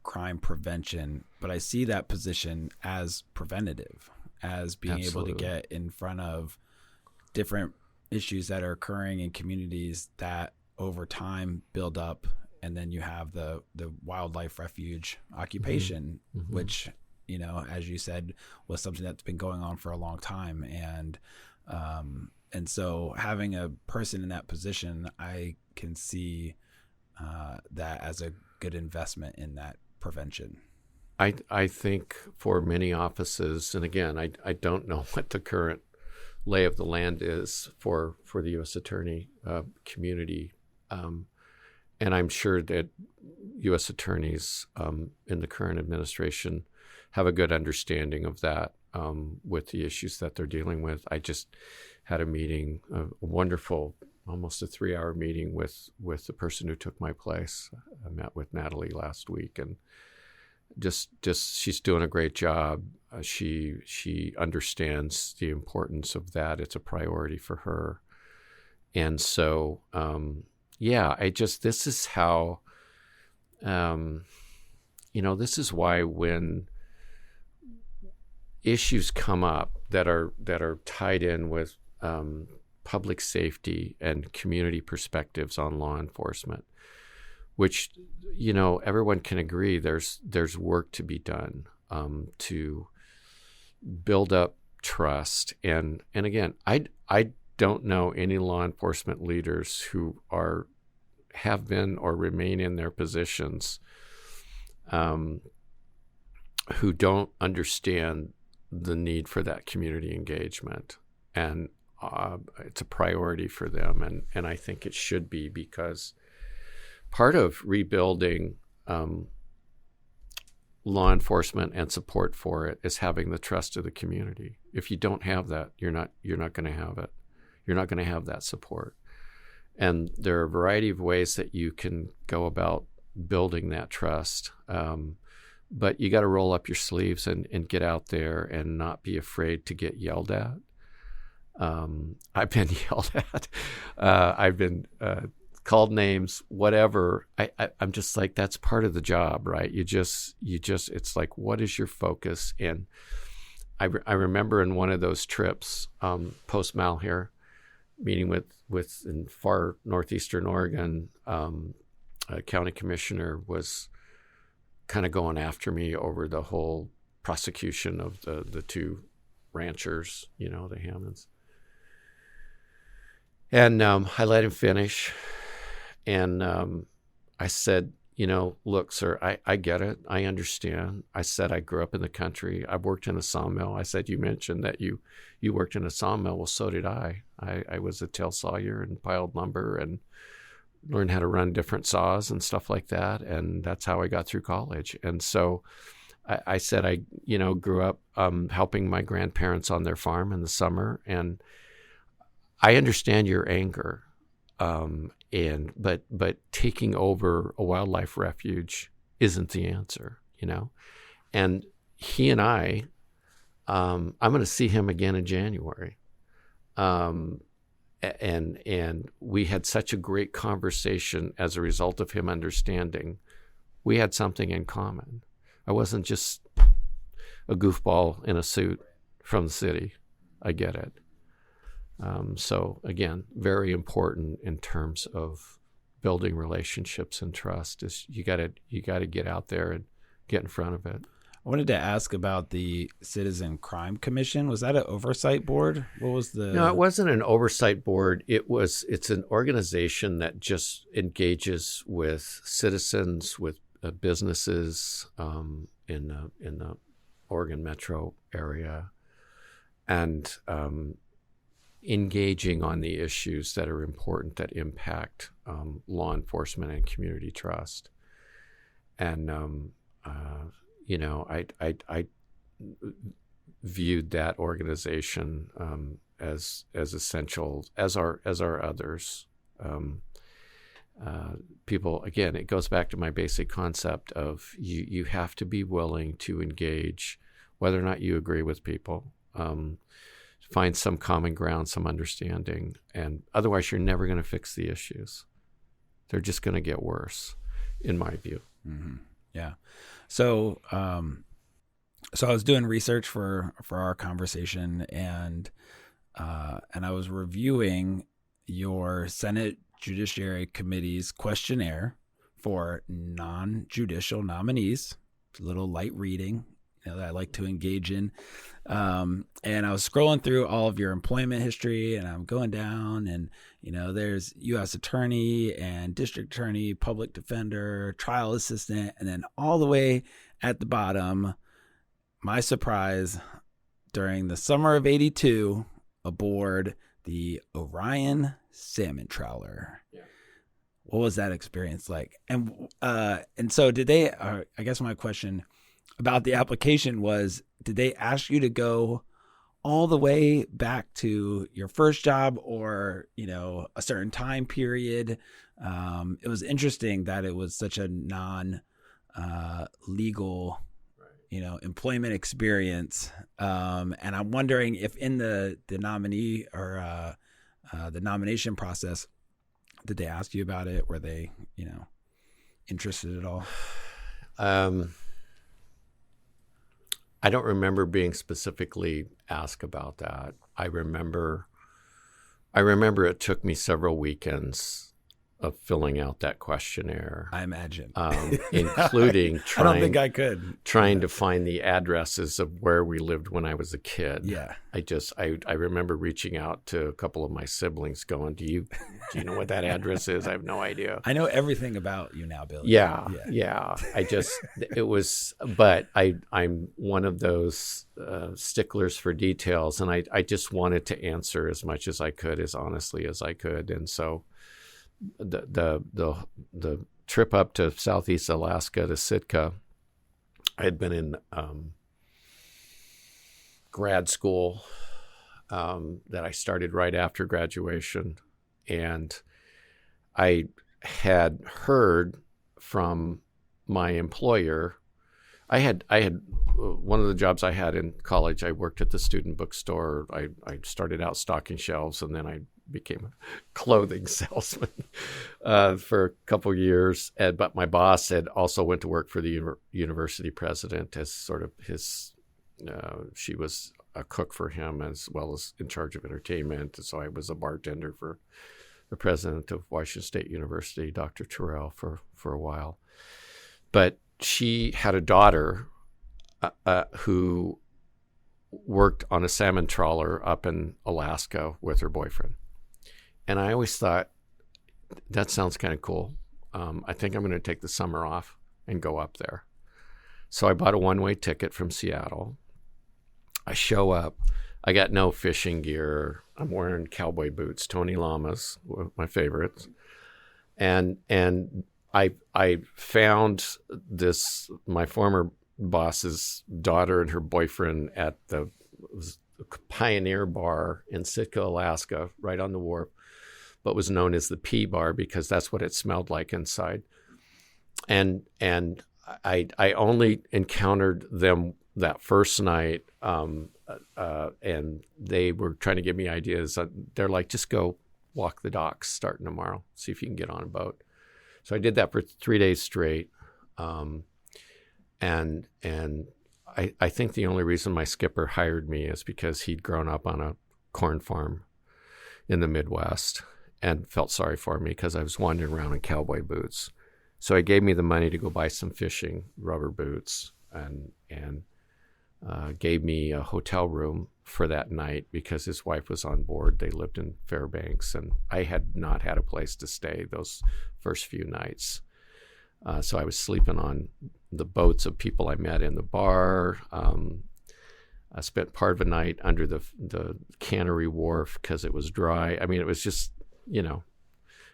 crime prevention, but I see that position as preventative, as being Absolutely. able to get in front of different issues that are occurring in communities that over time build up. And then you have the wildlife refuge occupation, Mm-hmm. which, as you said, was something that's been going on for a long time. And so having a person in that position, I can see that as a good investment in that prevention. I think for many offices, and again, I don't know what the current lay of the land is for the U.S. Attorney community, and I'm sure that U.S. attorneys in the current administration have a good understanding of that with the issues that they're dealing with. I just had a meeting, a wonderful, almost a 3-hour meeting with the person who took my place. I met with Natalie last week, and just she's doing a great job. She understands the importance of that. It's a priority for her. And so, this is how, this is why when issues come up that are tied in with public safety and community perspectives on law enforcement, which, everyone can agree there's work to be done to build up trust. And again, I don't know any law enforcement leaders who have been or remain in their positions who don't understand the need for that community engagement. And it's a priority for them. And I think it should be, because part of rebuilding law enforcement and support for it is having the trust of the community. If you don't have that, you're not going to have it. You're not going to have that support. And there are a variety of ways that you can go about building that trust. But you got to roll up your sleeves and get out there and not be afraid to get yelled at. I've been yelled at. I've been called names, whatever. I'm just like, that's part of the job, right? You just, it's like, what is your focus? And I remember in one of those trips, post-Mal here, meeting with in far northeastern Oregon, a county commissioner was kind of going after me over the whole prosecution of the 2 ranchers, the Hammonds. And I let him finish. And I said, look, sir, I get it. I understand. I said, I grew up in the country. I've worked in a sawmill. I said, you mentioned that you worked in a sawmill. Well, so did I. I was a tail sawyer and piled lumber and learned how to run different saws and stuff like that. And that's how I got through college. And so I said, I grew up helping my grandparents on their farm in the summer. And I understand your anger. But taking over a wildlife refuge isn't the answer, And he and I'm going to see him again in January. And we had such a great conversation as a result of him understanding we had something in common. I wasn't just a goofball in a suit from the city. I get it. So again, very important in terms of building relationships and trust is you got to get out there and get in front of it. wanted to ask about the Citizen Crime Commission. Was that an oversight board? What was the... No, it wasn't an oversight board. It's an organization that just engages with citizens, with businesses in the Oregon metro area, and engaging on the issues that are important, that impact law enforcement and community trust. And I viewed that organization as essential as our others. People, again, it goes back to my basic concept of you have to be willing to engage, whether or not you agree with people, find some common ground, some understanding, and otherwise you're never going to fix the issues. They're just going to get worse, in my view. Mm-hmm. Yeah. So, so I was doing research for our conversation, and I was reviewing your Senate Judiciary Committee's questionnaire for non-judicial nominees. A little light reading, that I like to engage in. And I was scrolling through all of your employment history, and I'm going down, and there's U.S. attorney and district attorney, public defender, trial assistant, and then all the way at the bottom, my surprise, during the summer of '82, aboard the Orion salmon trawler. Yeah. What was that experience like? And so did they, I guess my question about the application was, did they ask you to go all the way back to your first job, or, a certain time period? It was interesting that it was such a non-legal, employment experience. And I'm wondering if in the nominee or the nomination process, did they ask you about it? Were they, interested at all? I don't remember being specifically asked about that. I remember it took me several weekends of filling out that questionnaire. I imagine. Including I don't think I could. Trying to find the addresses of where we lived when I was a kid. Yeah. I remember reaching out to a couple of my siblings going, do you know what that address is? I have no idea. I know everything about you now, Billy. Yeah. But I'm one of those sticklers for details, and I just wanted to answer as much as I could, as honestly as I could. And so the trip up to Southeast Alaska to Sitka, I had been in grad school that I started right after graduation, and I had heard from my employer. I had one of the jobs I had in college. I worked at the student bookstore. I started out stocking shelves, and then I became a clothing salesman for a couple of years. But my boss had also went to work for the university president as sort of his. She was a cook for him as well as in charge of entertainment. And so I was a bartender for the president of Washington State University, Dr. Terrell, for a while. But she had a daughter who worked on a salmon trawler up in Alaska with her boyfriend. And I always thought, that sounds kind of cool. I think I'm going to take the summer off and go up there. So I bought a one-way ticket from Seattle. I show up. I got no fishing gear. I'm wearing cowboy boots, Tony Lamas, my favorites. And I found my former boss's daughter and her boyfriend at the Pioneer Bar in Sitka, Alaska, right on the wharf, but was known as the P Bar because that's what it smelled like inside. And I only encountered them that first night, and they were trying to give me ideas. They're like, just go walk the docks starting tomorrow, see if you can get on a boat. So I did that for 3 days straight. And I think the only reason my skipper hired me is because he'd grown up on a corn farm in the Midwest and felt sorry for me because I was wandering around in cowboy boots. So he gave me the money to go buy some fishing rubber boots and gave me a hotel room for that night because his wife was on board. They lived in Fairbanks, and I had not had a place to stay those first few nights. So I was sleeping on the boats of people I met in the bar. I spent part of a night under the cannery wharf because it was dry. I mean, it was just,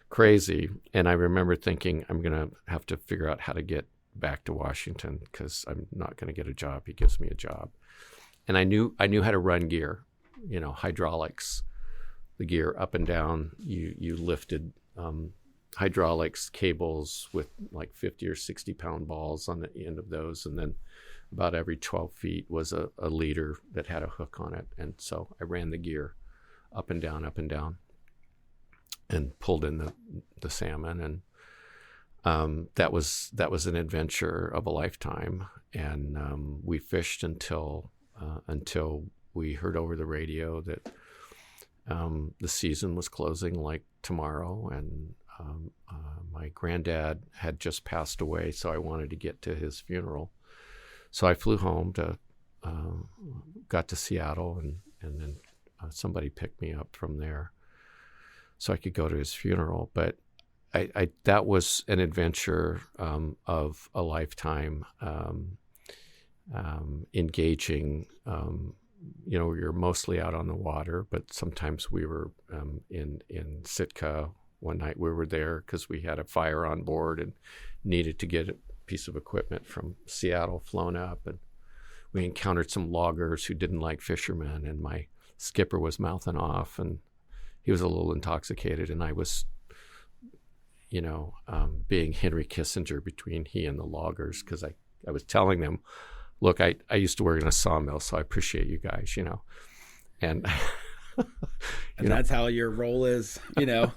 crazy. And I remember thinking, I'm going to have to figure out how to get back to Washington because I'm not going to get a job. He gives me a job. And I knew how to run gear, hydraulics, the gear up and down. You lifted hydraulics cables with like 50 or 60 pound balls on the end of those. And then about every 12 feet was a leader that had a hook on it. And so I ran the gear up and down, and pulled in the salmon. And that was an adventure of a lifetime. And we fished until we heard over the radio that the season was closing like tomorrow. And my granddad had just passed away, so I wanted to get to his funeral. So I flew home got to Seattle, and then somebody picked me up from there so I could go to his funeral. But that was an adventure of a lifetime, engaging. We were mostly out on the water, but sometimes we were in Sitka. One night we were there because we had a fire on board and needed to get a piece of equipment from Seattle flown up. And we encountered some loggers who didn't like fishermen, and my skipper was mouthing off, and he was a little intoxicated, and I was, being Henry Kissinger between he and the loggers, because I was telling them, look, I used to work in a sawmill, so I appreciate you guys, and and that's how your role is, began.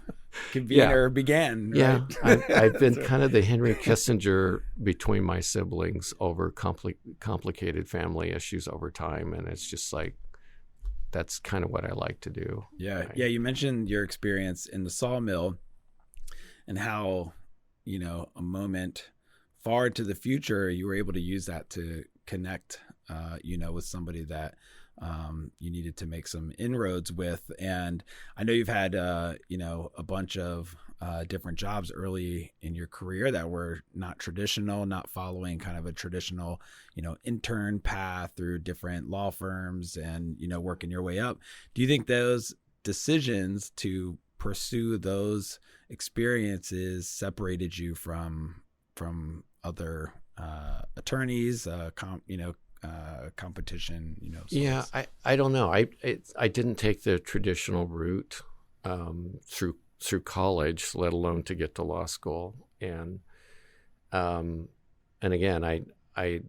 Right? Yeah, I've been kind of the Henry Kissinger between my siblings over complicated family issues over time, and it's just like that's kind of what I like to do. Yeah, right? Yeah. You mentioned your experience in the sawmill and how a moment far into the future you were able to use that to connect, with somebody that you needed to make some inroads with. And I know you've had, a bunch of different jobs early in your career that were not traditional, not following kind of a traditional, intern path through different law firms and, working your way up. Do you think those decisions to pursue those experiences separated you from other attorneys, competition, Yeah, I don't know. I didn't take the traditional route through college, let alone to get to law school. And again, I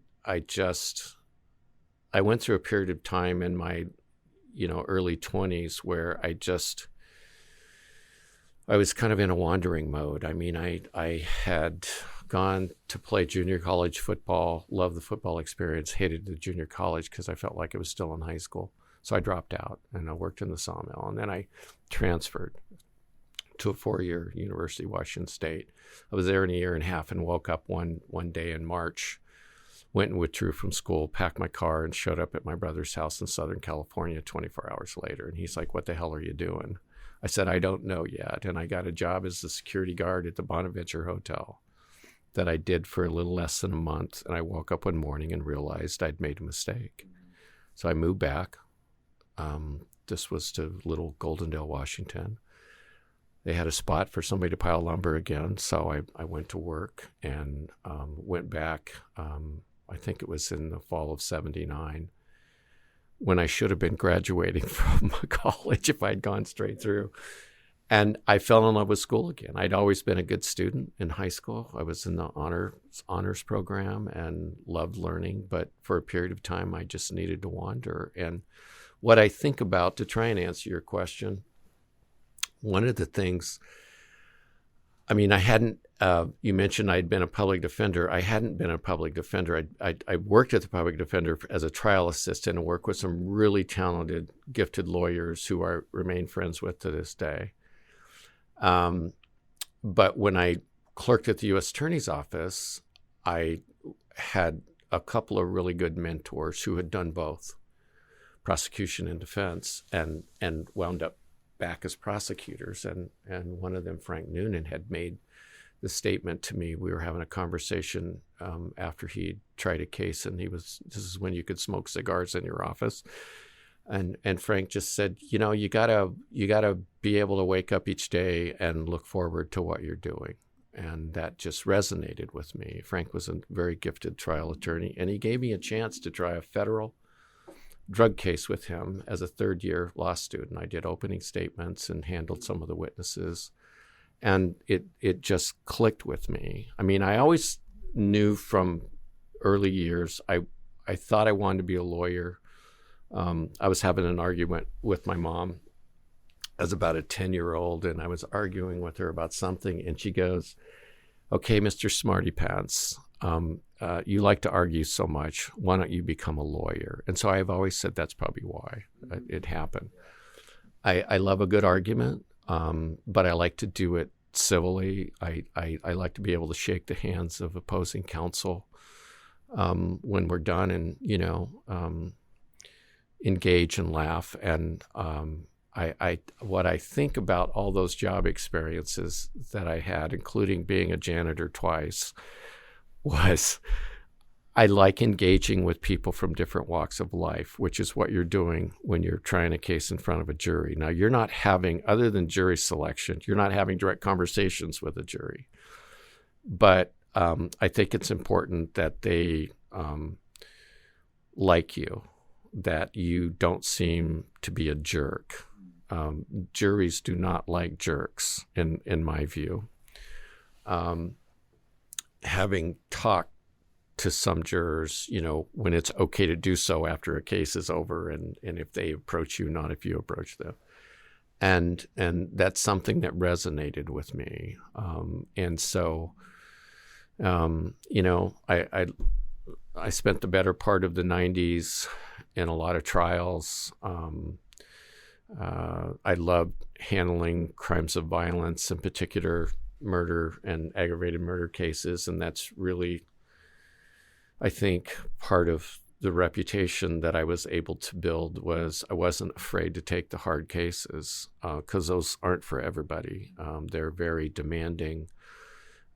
went through a period of time in my early 20s where I was kind of in a wandering mode. I mean, I had gone to play junior college football, loved the football experience, hated the junior college because I felt like it was still in high school. So I dropped out and I worked in the sawmill. And then I transferred to a 4-year University of Washington State. I was there in a year and a half and woke up one day in March, went and withdrew from school, packed my car, and showed up at my brother's house in Southern California 24 hours later. And he's like, "What the hell are you doing?" I said, "I don't know yet." And I got a job as the security guard at the Bonaventure Hotel that I did for a little less than a month. And I woke up one morning and realized I'd made a mistake. So I moved back. This was to little Goldendale, Washington. They had a spot for somebody to pile lumber again. So I went to work and went back. I think it was in the fall of 79 when I should have been graduating from college if I'd gone straight through. And I fell in love with school again. I'd always been a good student in high school. I was in the honors program and loved learning. But for a period of time, I just needed to wander. And what I think about, to try and answer your question, one of the things, I mean, I hadn't, you mentioned I'd been a public defender. I hadn't been a public defender. I worked at the public defender as a trial assistant and worked with some really talented, gifted lawyers who I remain friends with to this day. But when I clerked at the U.S. Attorney's Office, I had a couple of really good mentors who had done both prosecution and defense and wound up back as prosecutors. And one of them, Frank Noonan, had made the statement to me. We were having a conversation after he tried a case, and this is when you could smoke cigars in your office. And Frank just said, you gotta be able to wake up each day and look forward to what you're doing. And that just resonated with me. Frank was a very gifted trial attorney, and he gave me a chance to try a federal drug case with him as a third-year law student. I did opening statements and handled some of the witnesses, and it just clicked with me. I mean, I always knew from early years, I thought I wanted to be a lawyer. I was having an argument with my mom as about a 10-year-old, and I was arguing with her about something, and she goes, "Okay, Mr. Smarty Pants, you like to argue so much. Why don't you become a lawyer?" And so I've always said that's probably why it happened. I love a good argument, but I like to do it civilly. I like to be able to shake the hands of opposing counsel when we're done, and engage and laugh. And what I think about all those job experiences that I had, including being a janitor twice, was I like engaging with people from different walks of life, which is what you're doing when you're trying a case in front of a jury. Now, you're not having, other than jury selection, you're not having direct conversations with a jury. But I think it's important that they like you, that you don't seem to be a jerk. Juries do not like jerks, in my view. Having talked to some jurors, when it's okay to do so after a case is over, and if they approach you, not if you approach them. And that's something that resonated with me. And so, I spent the better part of the 90s in a lot of trials. I loved handling crimes of violence, in particular murder and aggravated murder cases, and that's really, I think, part of the reputation that I was able to build was I wasn't afraid to take the hard cases, because those aren't for everybody. They're very demanding.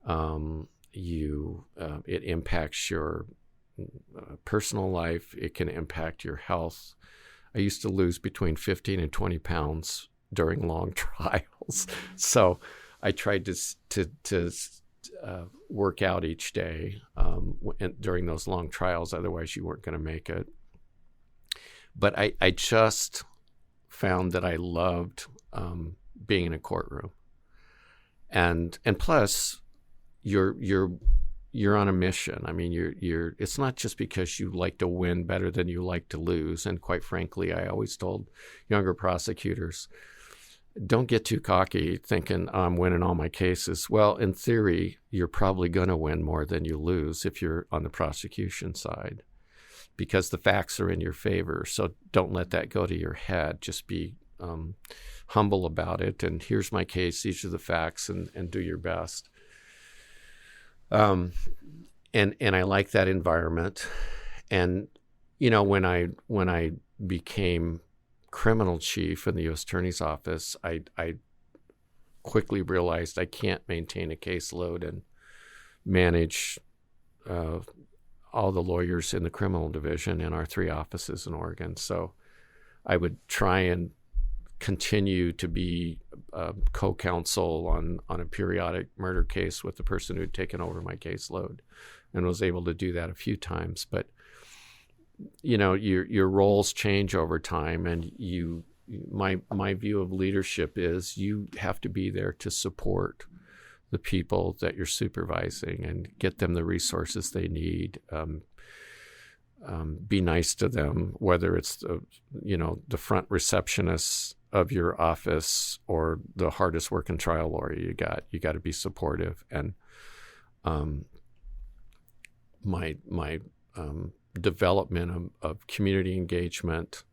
It impacts your personal life. It can impact your health. I used to lose between 15 and 20 pounds during long trials. So I tried to work out each day during those long trials. Otherwise, you weren't going to make it. But I just found that I loved being in a courtroom. And plus, you're on a mission. I mean, it's not just because you like to win better than you like to lose. And quite frankly, I always told younger prosecutors, don't get too cocky thinking I'm winning all my cases. Well, in theory, you're probably going to win more than you lose if you're on the prosecution side, because the facts are in your favor. So don't let that go to your head. Just be humble about it. And here's my case. These are the facts, and do your best. And I like that environment. And, when I became criminal chief in the U.S. Attorney's Office, I quickly realized I can't maintain a caseload and manage all the lawyers in the criminal division in our 3 offices in Oregon. So I would try and continue to be co-counsel on a periodic murder case with the person who'd taken over my caseload, and was able to do that a few times. But your roles change over time, and my view of leadership is you have to be there to support the people that you're supervising and get them the resources they need. Be nice to them, whether it's the front receptionists of your office or the hardest working trial lawyer you got. You got to be supportive. And my development of community engagement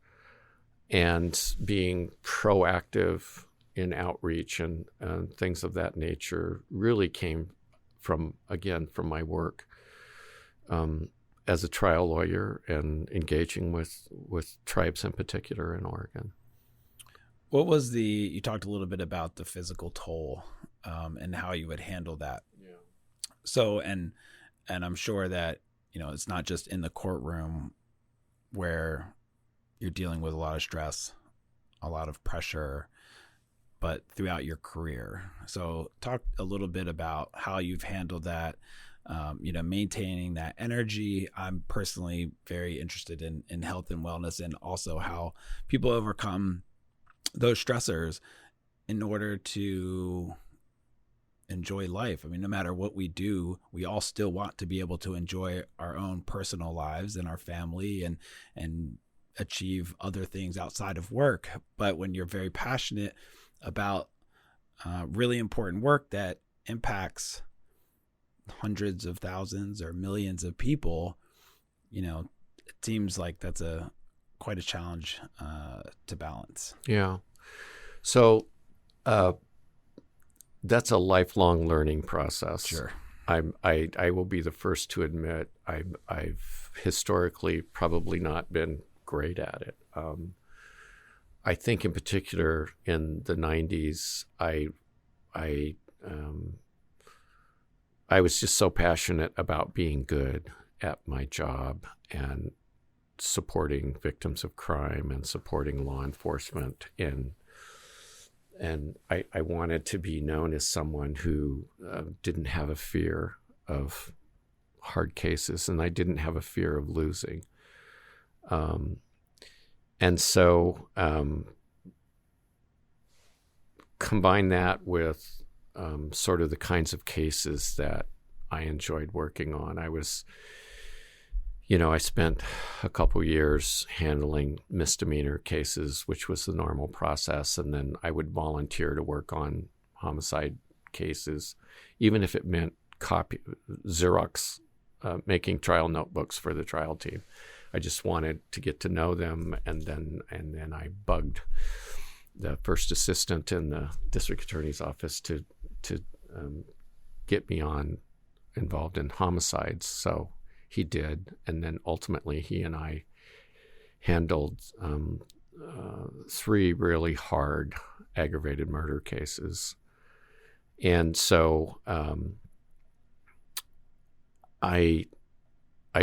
and being proactive in outreach and things of that nature really came from my work. as a trial lawyer and engaging with tribes in particular in Oregon. What was you talked a little bit about the physical toll and how you would handle that. Yeah. So, and I'm sure that, it's not just in the courtroom where you're dealing with a lot of stress, a lot of pressure, but throughout your career. So talk a little bit about how you've handled that, maintaining that energy. I'm personally very interested in health and wellness, and also how people overcome those stressors in order to enjoy life. I mean, no matter what we do, we all still want to be able to enjoy our own personal lives and our family and achieve other things outside of work. But when you're very passionate about really important work that impacts hundreds of thousands or millions of people, it seems like that's quite a challenge to balance. Yeah. So that's a lifelong learning process. Sure. I will be the first to admit I've historically probably not been great at it. I think in particular in the 90s, I was just so passionate about being good at my job and supporting victims of crime and supporting law enforcement. And I wanted to be known as someone who didn't have a fear of hard cases, and I didn't have a fear of losing. And so combine that with sort of the kinds of cases that I enjoyed working on. I spent a couple years handling misdemeanor cases, which was the normal process, and then I would volunteer to work on homicide cases, even if it meant Xerox, making trial notebooks for the trial team. I just wanted to get to know them, and then I bugged the first assistant in the district attorney's office to get me involved in homicides. So he did, and then ultimately he and I handled 3 really hard aggravated murder cases. And so I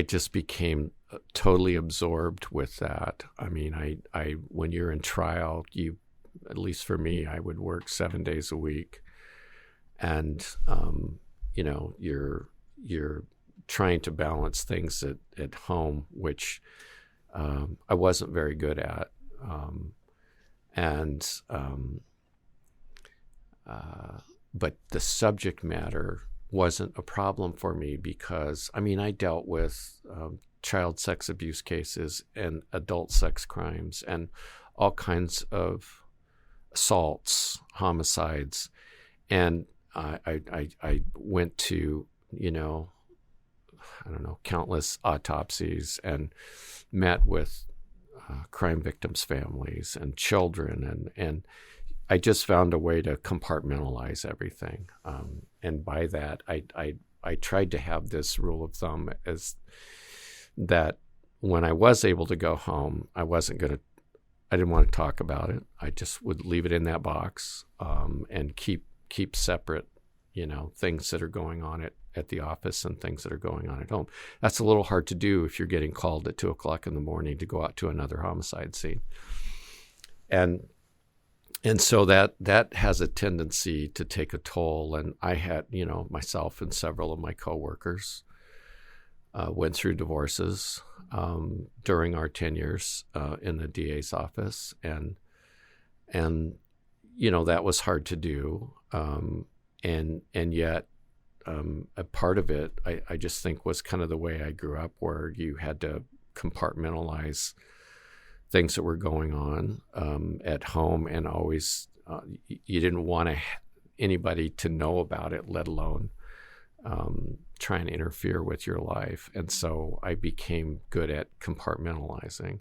just became totally absorbed with that. I mean, I when you're in trial, at least for me, I would work 7 days a week, and you're trying to balance things at home, which I wasn't very good at, but the subject matter wasn't a problem for me because, I dealt with child sex abuse cases and adult sex crimes and all kinds of assaults, homicides, and I went to, countless autopsies and met with crime victims' families and children, and I just found a way to compartmentalize everything. And by that, I tried to have this rule of thumb as that when I was able to go home, I didn't want to talk about it. I just would leave it in that box and keep separate, things that are going on at the office and things that are going on at home. That's a little hard to do if you're getting called at 2:00 in the morning to go out to another homicide scene. And so that has a tendency to take a toll. And I had, myself and several of my coworkers went through divorces during our tenures in the DA's office, and that was hard to do. And yet a part of it, I just think, was kind of the way I grew up, where you had to compartmentalize things that were going on at home, and always you didn't want anybody to know about it, let alone try and interfere with your life. And so I became good at compartmentalizing.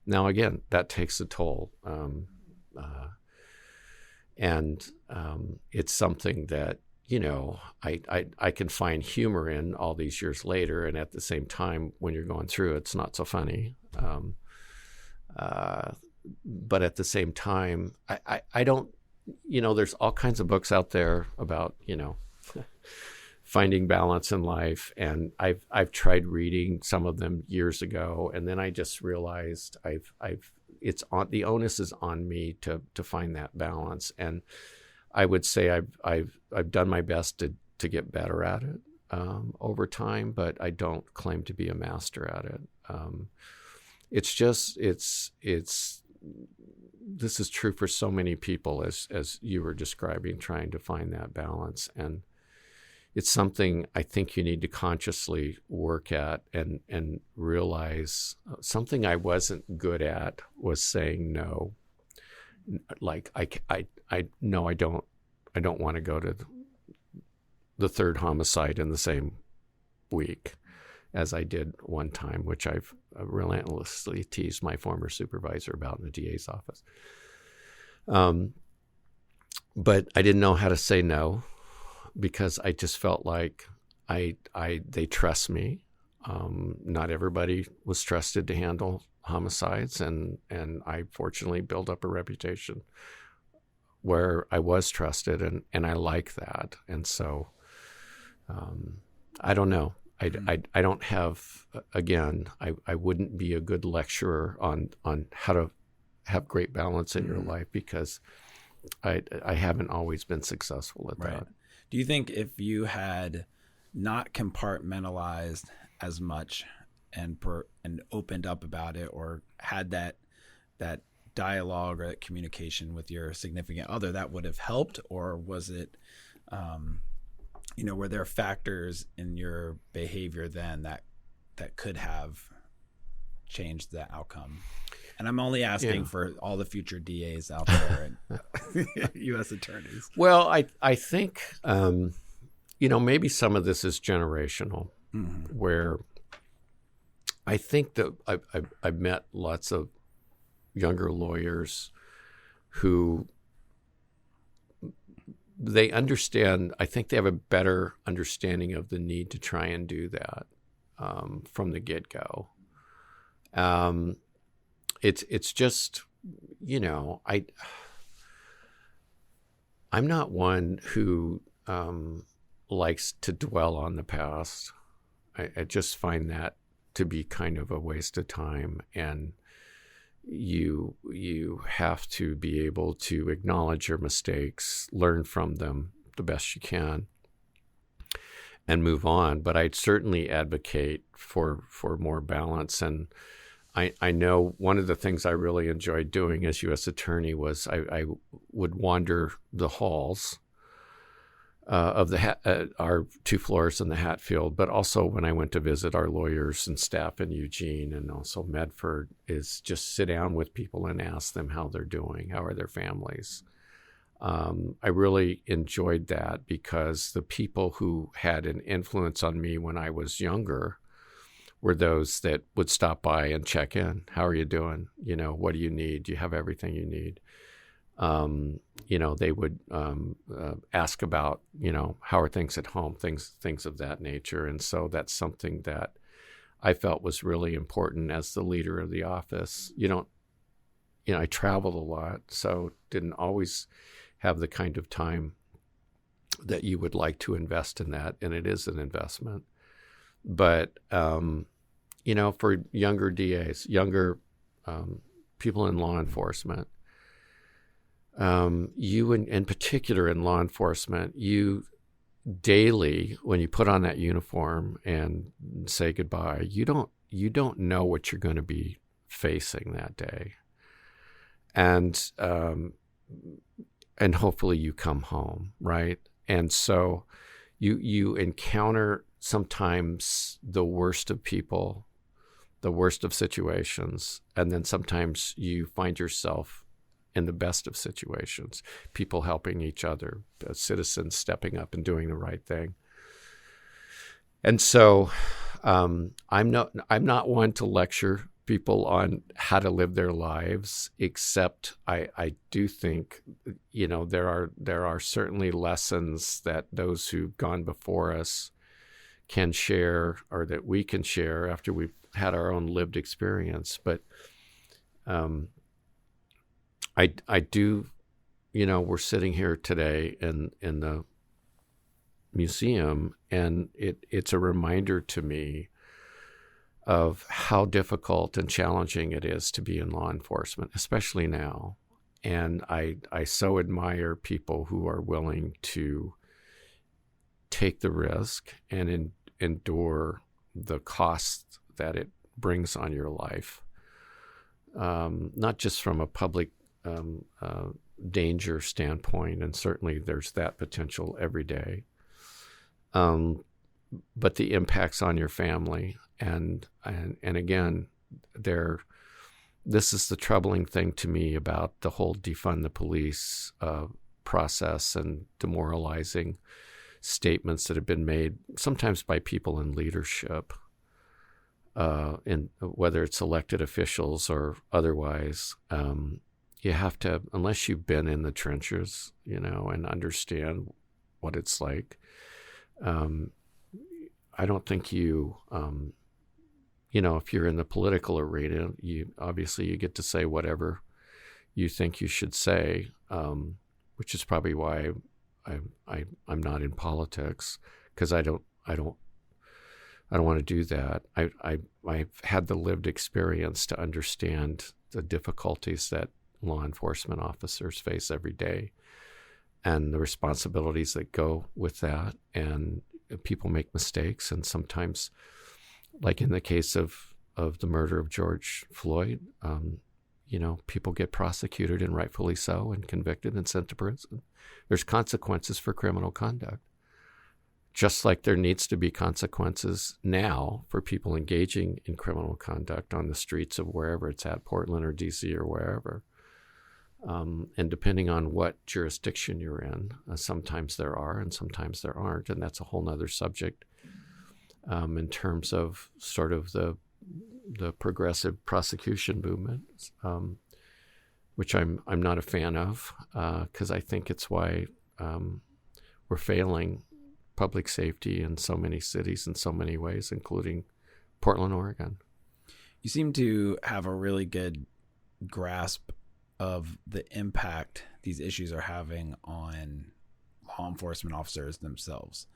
Now, again, that takes a toll. And it's something that I can find humor in all these years later, and at the same time, when you're going through, it's not so funny. But at the same time, I don't, there's all kinds of books out there about, finding balance in life, and I've tried reading some of them years ago, and then I just realized the onus is on me to find that balance, and I would say I've done my best to get better at it over time, but I don't claim to be a master at it. This is true for so many people, as you were describing, trying to find that balance, and it's something I think you need to consciously work at and realize. Something I wasn't good at was saying no. Like I don't want to go to the third homicide in the same week as I did one time, which I've relentlessly teased my former supervisor about in the DA's office. But I didn't know how to say no, because I just felt like they trust me. Not everybody was trusted to handle homicides, and I fortunately built up a reputation where I was trusted, and I like that. And so I don't know. I don't have, again, I wouldn't be a good lecturer on how to have great balance in your life, because I haven't always been successful at that. Do you think if you had not compartmentalized as much and opened up about it, or had that dialogue or that communication with your significant other, that would have helped? Or was it, were there factors in your behavior then that could have changed the outcome? And I'm only asking for all the future DAs out there and U.S. attorneys. Well, I think, maybe some of this is generational, where I think that I've met lots of younger lawyers who they understand. I think they have a better understanding of the need to try and do that from the get-go. It's just, I'm not one who likes to dwell on the past. I just find that to be kind of a waste of time, and you have to be able to acknowledge your mistakes, learn from them the best you can, and move on. But I'd certainly advocate for more balance. And I know one of the things I really enjoyed doing as U.S. attorney was I would wander the halls of our 2 floors in the Hatfield, but also when I went to visit our lawyers and staff in Eugene and also Medford, is just sit down with people and ask them how they're doing, how are their families. I really enjoyed that, because the people who had an influence on me when I was younger were those that would stop by and check in. How are you doing? What do you need? Do you have everything you need? They would ask about, how are things at home, things of that nature. And so that's something that I felt was really important as the leader of the office. I traveled a lot, so didn't always have the kind of time that you would like to invest in that, and it is an investment. But for younger DAs, younger people in law enforcement, you in particular in law enforcement, you daily, when you put on that uniform and say goodbye, you don't know what you're going to be facing that day, and hopefully you come home, right? And so you encounter sometimes the worst of people, the worst of situations, and then sometimes you find yourself in the best of situations, people helping each other, citizens stepping up and doing the right thing. And so I'm not one to lecture people on how to live their lives, except I do think, there are certainly lessons that those who've gone before us can share, or that we can share after we've had our own lived experience. But I do, we're sitting here today in the museum, and it's a reminder to me of how difficult and challenging it is to be in law enforcement, especially now. And I so admire people who are willing to take the risk and endure the cost that it brings on your life, not just from a public danger standpoint, and certainly there's that potential every day, but the impacts on your family. And again, this is the troubling thing to me about the whole defund the police process and demoralizing statements that have been made, sometimes by people in leadership, in whether it's elected officials or otherwise. You have to, unless you've been in the trenches, and understand what it's like. I don't think you, if you're in the political arena, you get to say whatever you think you should say, which is probably why I'm not in politics, because I don't want to do that. I've had the lived experience to understand the difficulties that law enforcement officers face every day, and the responsibilities that go with that. And people make mistakes, and sometimes, like in the case of the murder of George Floyd, people get prosecuted, and rightfully so, and convicted and sent to prison. There's consequences for criminal conduct, just like there needs to be consequences now for people engaging in criminal conduct on the streets of wherever it's at, Portland or DC or wherever. And depending on what jurisdiction you're in, sometimes there are and sometimes there aren't, and that's a whole nother subject in terms of sort of the progressive prosecution movement, which I'm not a fan of, because I think it's why we're failing public safety in so many cities in so many ways, including Portland, Oregon. You seem to have a really good grasp of the impact these issues are having on law enforcement officers themselves.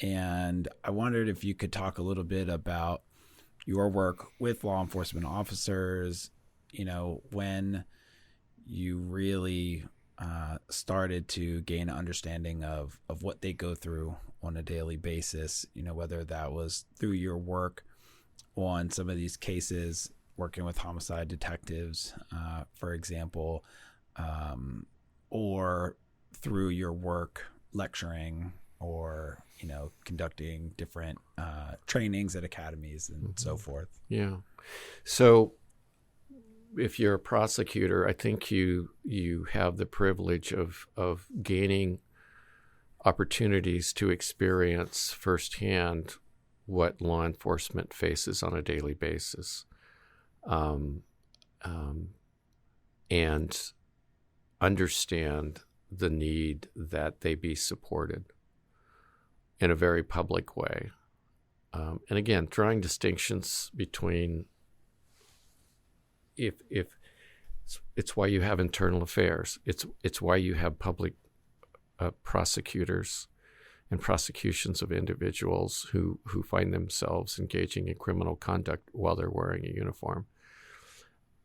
And I wondered if you could talk a little bit about your work with law enforcement officers, when you really started to gain an understanding of what they go through on a daily basis, whether that was through your work on some of these cases, working with homicide detectives, for example, or through your work lecturing or, conducting different trainings at academies and so forth. Yeah. So if you're a prosecutor, I think you have the privilege of gaining opportunities to experience firsthand what law enforcement faces on a daily basis. And understand the need that they be supported in a very public way. And again, drawing distinctions between if it's why you have internal affairs. It's why you have public prosecutors and prosecutions of individuals who find themselves engaging in criminal conduct while they're wearing a uniform.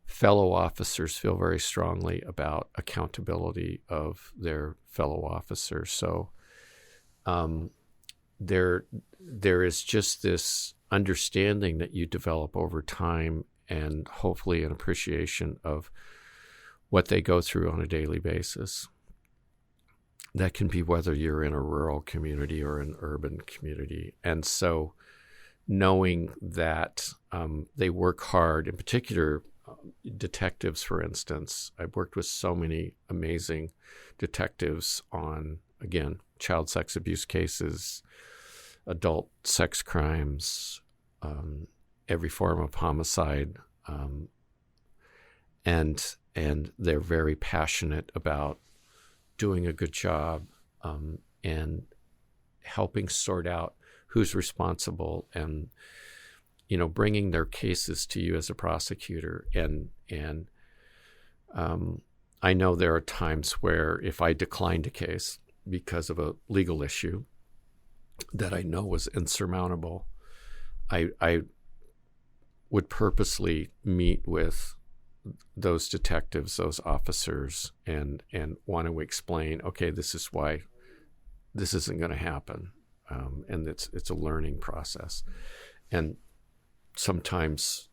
Fellow officers feel very strongly about accountability of their fellow officers. So there is just this understanding that you develop over time, and hopefully an appreciation of what they go through on a daily basis. That can be whether you're in a rural community or an urban community. And so knowing that they work hard, in particular, detectives, for instance. I've worked with so many amazing detectives on, again, child sex abuse cases, adult sex crimes, every form of homicide, and they're very passionate about doing a good job and helping sort out who's responsible, and bringing their cases to you as a prosecutor. And I know there are times where if I declined a case because of a legal issue that I know was insurmountable, I would purposely meet with those detectives, those officers, and want to explain, okay, this is why this isn't going to happen, and it's a learning process. And sometimes,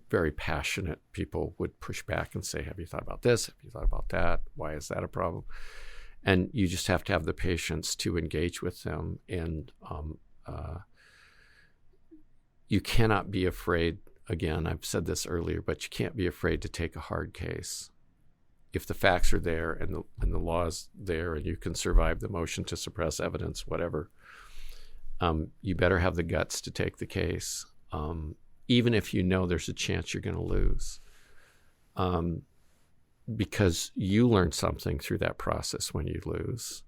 very passionate people would push back and say, have you thought about this? Have you thought about that? Why is that a problem? And you just have to have the patience to engage with them. And you cannot be afraid. Again, I've said this earlier, but you can't be afraid to take a hard case. If the facts are there and the law is there and you can survive the motion to suppress evidence, whatever, you better have the guts to take the case, even if you know there's a chance you're going to lose, because you learn something through that process when you lose.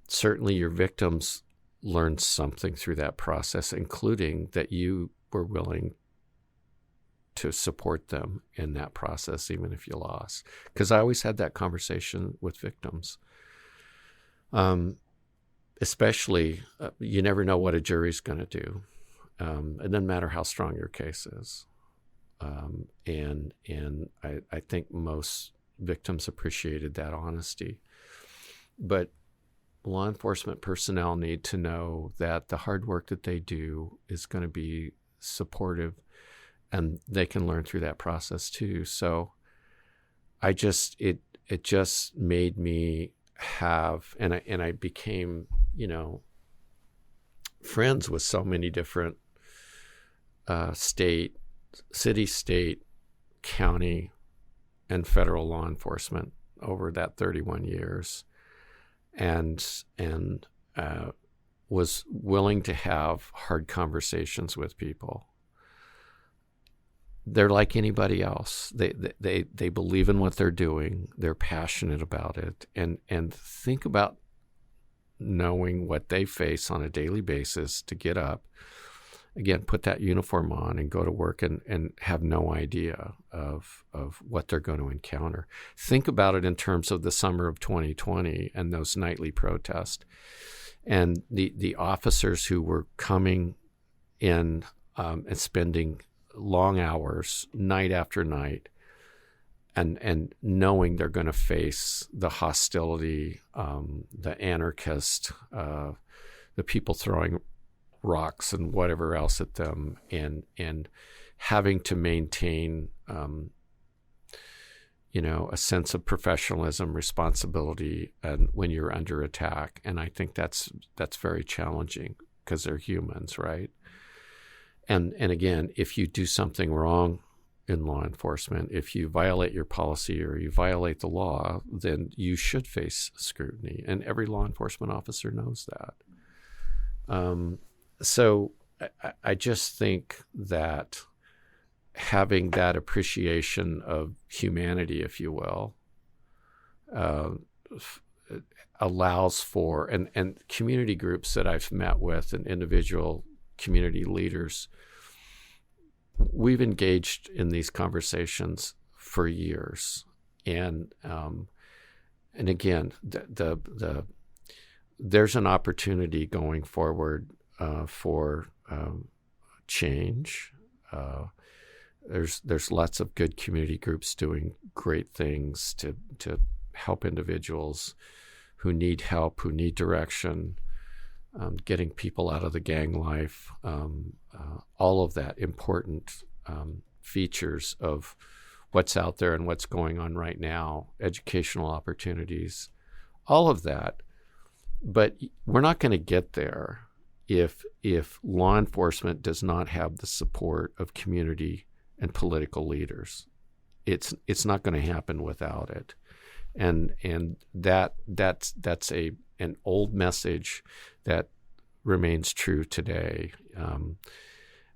Certainly your victims learned something through that process, including that you were willing to support them in that process, even if you lost. Because I always had that conversation with victims. Especially, you never know what a jury's going to do. It doesn't matter how strong your case is. And I think most victims appreciated that honesty. But law enforcement personnel need to know that the hard work that they do is going to be supportive, and they can learn through that process too. So it just made me have, and I became, friends with so many different state, county, and federal law enforcement over that 31 years, and was willing to have hard conversations with people. They're like anybody else. They believe in what they're doing. They're passionate about it, and think about knowing what they face on a daily basis to get up, again, put that uniform on and go to work and have no idea of what they're going to encounter. Think about it in terms of the summer of 2020 and those nightly protests, and the officers who were coming in and spending long hours, night after night, and knowing they're going to face the hostility, the anarchist, the people throwing rocks and whatever else at them, and having to maintain a sense of professionalism, responsibility, and when you're under attack. And I think that's very challenging because they're humans, right? And again, if you do something wrong in law enforcement, if you violate your policy or you violate the law, then you should face scrutiny, and every law enforcement officer knows that. So I just think that having that appreciation of humanity, if you will, allows for, and community groups that I've met with and individual community leaders, we've engaged in these conversations for years. And again, there's an opportunity going forward for change. There's lots of good community groups doing great things to help individuals who need help, who need direction, getting people out of the gang life, all of that important features of what's out there and what's going on right now, educational opportunities, all of that. But we're not going to get there if law enforcement does not have the support of community and political leaders. It's not going to happen without it. And that's an old message that remains true today.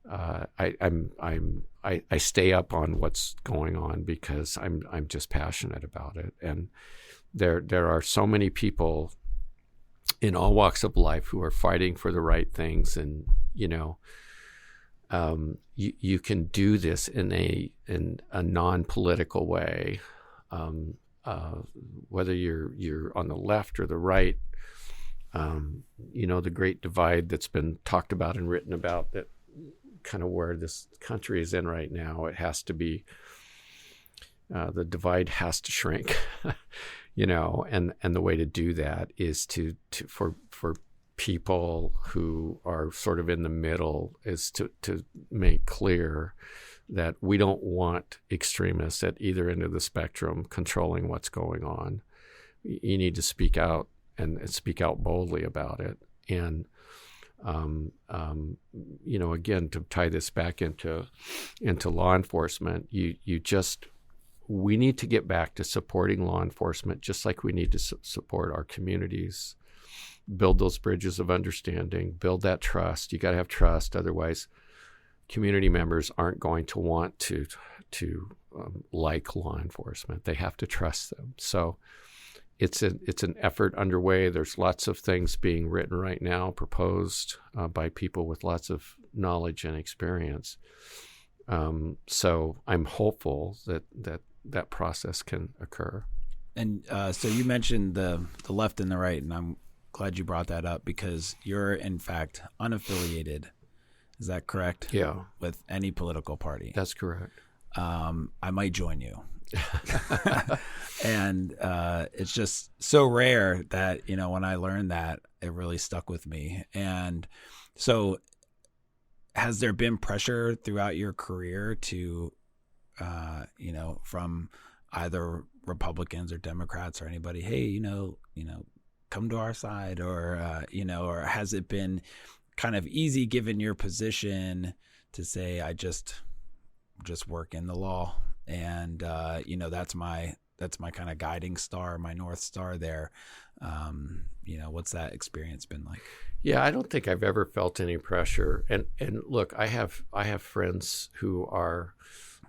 I stay up on what's going on because I'm just passionate about it. And there are so many people in all walks of life who are fighting for the right things, and you can do this in a non-political way, whether you're on the left or the right. The great divide that's been talked about and written about, that kind of where this country is in right now, it has to be, the divide has to shrink, and the way to do that is for people who are sort of in the middle, is to make clear that we don't want extremists at either end of the spectrum controlling what's going on. You need to speak out, and speak out boldly about it. And, again, to tie this back into law enforcement, we need to get back to supporting law enforcement, just like we need to support our communities, build those bridges of understanding, build that trust. You got to have trust. Otherwise, community members aren't going to want to like law enforcement. They have to trust them. So it's an effort underway. There's lots of things being written right now, proposed by people with lots of knowledge and experience. So I'm hopeful that process can occur. And so you mentioned the left and the right, and I'm glad you brought that up, because you're in fact unaffiliated. Is that correct? Yeah. With any political party. That's correct. I might join you. And it's just so rare that, when I learned that, it really stuck with me. And so has there been pressure throughout your career to, from either Republicans or Democrats or anybody, hey, come to our side, or, or has it been kind of easy given your position to say, I just work in the law, and that's my kind of guiding star, my North Star there. What's that experience been like? Yeah, I don't think I've ever felt any pressure. And look, I have friends who are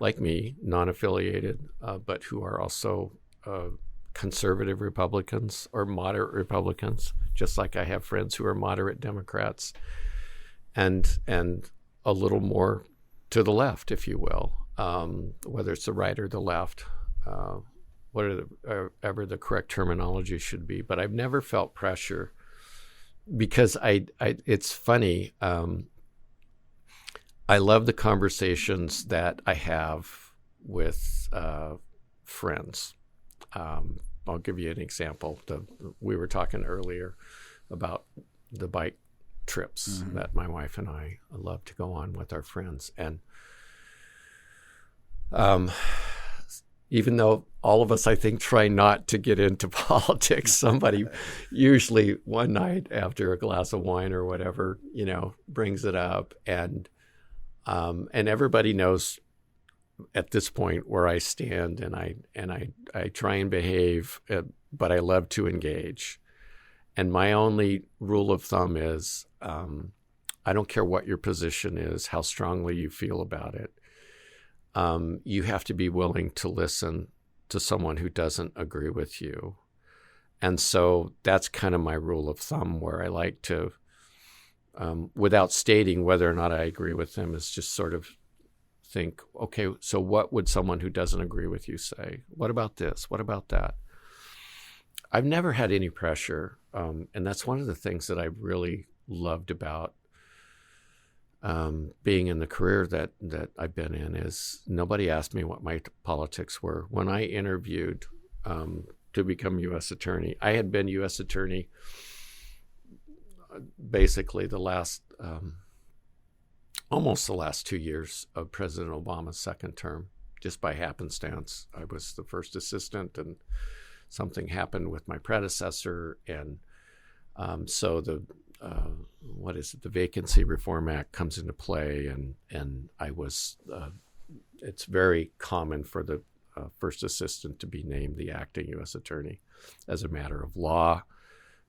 like me, non-affiliated, but who are also conservative Republicans or moderate Republicans, just like I have friends who are moderate Democrats, and a little more to the left, if you will, whether it's the right or the left, whatever the correct terminology should be. But I've never felt pressure, because it's funny. I love the conversations that I have with friends. I'll give you an example. We were talking earlier about the bike trips that my wife and I love to go on with our friends. And even though all of us, I think, try not to get into politics, somebody usually one night after a glass of wine or whatever, brings it up. And everybody knows at this point where I stand, and I try and behave, but I love to engage. And my only rule of thumb is, I don't care what your position is, how strongly you feel about it. You have to be willing to listen to someone who doesn't agree with you. And so that's kind of my rule of thumb, where I like to, without stating whether or not I agree with them, is just sort of think, okay, so what would someone who doesn't agree with you say? What about this? What about that? I've never had any pressure. And that's one of the things that I've really loved about being in the career that I've been in, is nobody asked me what my politics were. When I interviewed to become U.S. Attorney, I had been U.S. Attorney basically the last, almost the last 2 years of President Obama's second term, just by happenstance. I was the first assistant, and something happened with my predecessor, and so the Vacancy Reform Act comes into play, and I was. It's very common for the first assistant to be named the acting U.S. Attorney as a matter of law.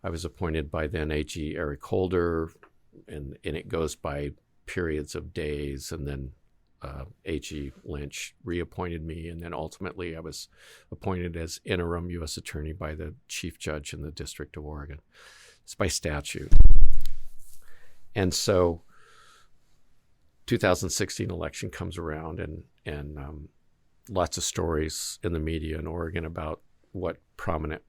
I was appointed by then AG Eric Holder, and it goes by periods of days, and then A.G. Lynch reappointed me, and then ultimately I was appointed as interim U.S. Attorney by the Chief Judge in the District of Oregon. It's by statute. And so 2016 election comes around, and lots of stories in the media in Oregon about what prominent,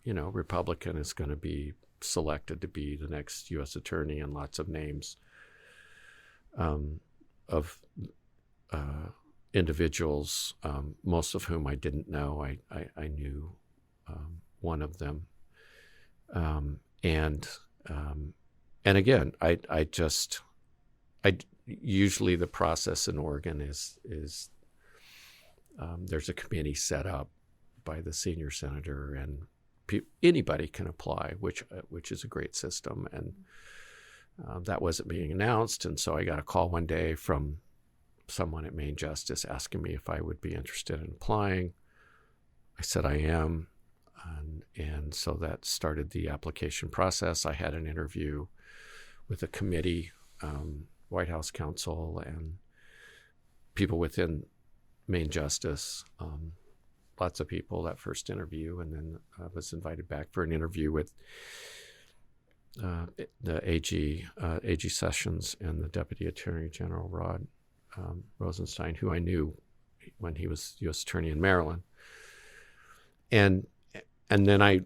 Republican is going to be selected to be the next U.S. Attorney, and lots of names of individuals, most of whom I didn't know. I knew one of them, and again, I usually the process in Oregon is there's a committee set up by the senior senator, and anybody can apply, which is a great system. And that wasn't being announced, and so I got a call one day from someone at Maine Justice asking me if I would be interested in applying. I said I am, and so that started the application process. I had an interview with a committee, White House counsel, and people within Maine Justice, lots of people, that first interview, and then I was invited back for an interview with the AG Sessions and the Deputy Attorney General Rod Rosenstein, who I knew when he was U.S. Attorney in Maryland, and then I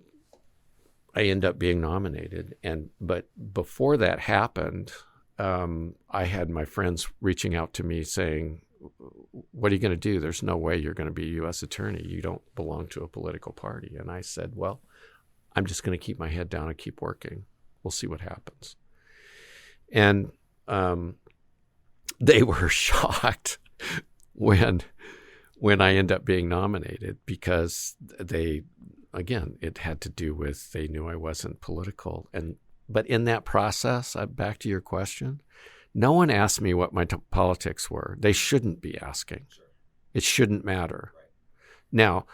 end up being nominated. But before that happened, I had my friends reaching out to me saying, "What are you going to do? There's no way you're going to be U.S. Attorney. You don't belong to a political party." And I said, "Well, I'm just going to keep my head down and keep working. We'll see what happens." And they were shocked when I ended up being nominated, because it had to do with, they knew I wasn't political. But in that process, back to your question, no one asked me what my politics were. They shouldn't be asking. Sure. It shouldn't matter. Right. Now,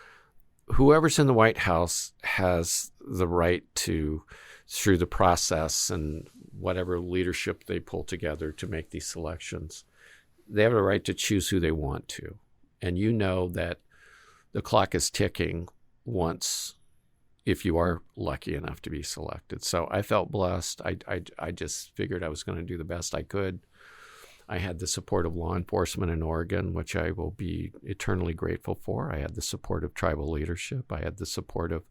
whoever's in the White House has the right to, through the process and whatever leadership they pull together to make these selections, they have the right to choose who they want to. And you know that the clock is ticking once, if you are lucky enough to be selected. So I felt blessed. I just figured I was going to do the best I could. I had the support of law enforcement in Oregon, which I will be eternally grateful for. I had the support of tribal leadership. I had the support of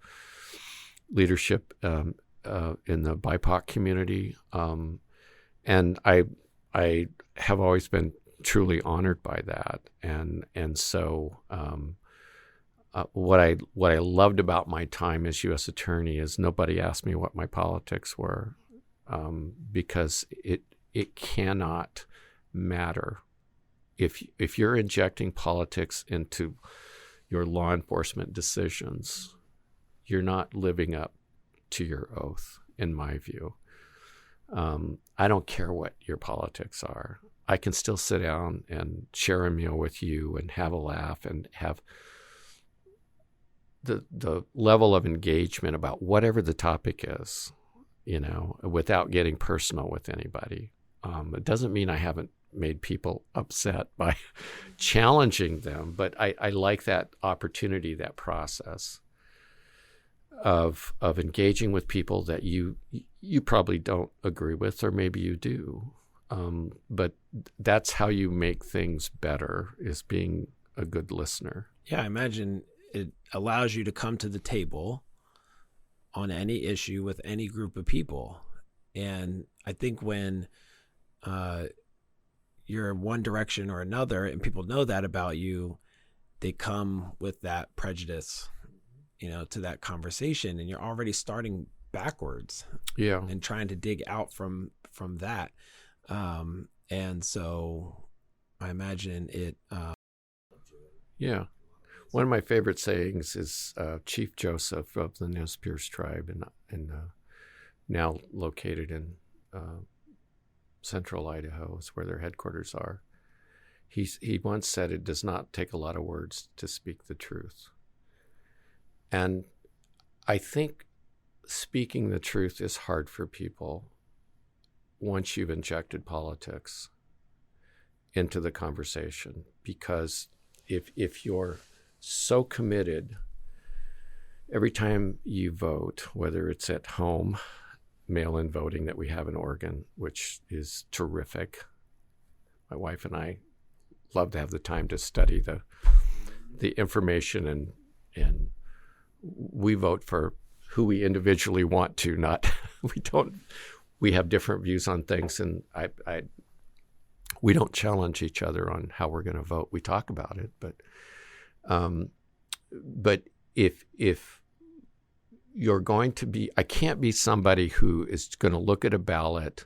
leadership in the BIPOC community. And I have always been truly honored by that. And so what I loved about my time as U.S. Attorney is nobody asked me what my politics were, because it cannot matter. If you're injecting politics into your law enforcement decisions, you're not living up to your oath, in my view. I don't care what your politics are. I can still sit down and share a meal with you and have a laugh and have the level of engagement about whatever the topic is, without getting personal with anybody. It doesn't mean I haven't made people upset by challenging them, but I like that opportunity, that process of engaging with people that you probably don't agree with, or maybe you do. But that's how you make things better, is being a good listener. Yeah, I imagine it allows you to come to the table on any issue with any group of people. And I think when you're one direction or another, and people know that about you, they come with that prejudice, to that conversation, and you're already starting backwards. Yeah. And trying to dig out from that. And so I imagine it. Yeah. One of my favorite sayings is Chief Joseph of the Nez Perce tribe, and now located in central Idaho, is where their headquarters are. He once said, "It does not take a lot of words to speak the truth." And I think speaking the truth is hard for people. once you've injected politics into the conversation, because if you're so committed every time you vote, whether it's at home, mail-in voting that we have in Oregon, which is terrific. My wife and I love to have the time to study the information, and we vote for who we individually want to, not we have different views on things, and we don't challenge each other on how we're going to vote. We talk about it, but if you're going to be, I can't be somebody who is going to look at a ballot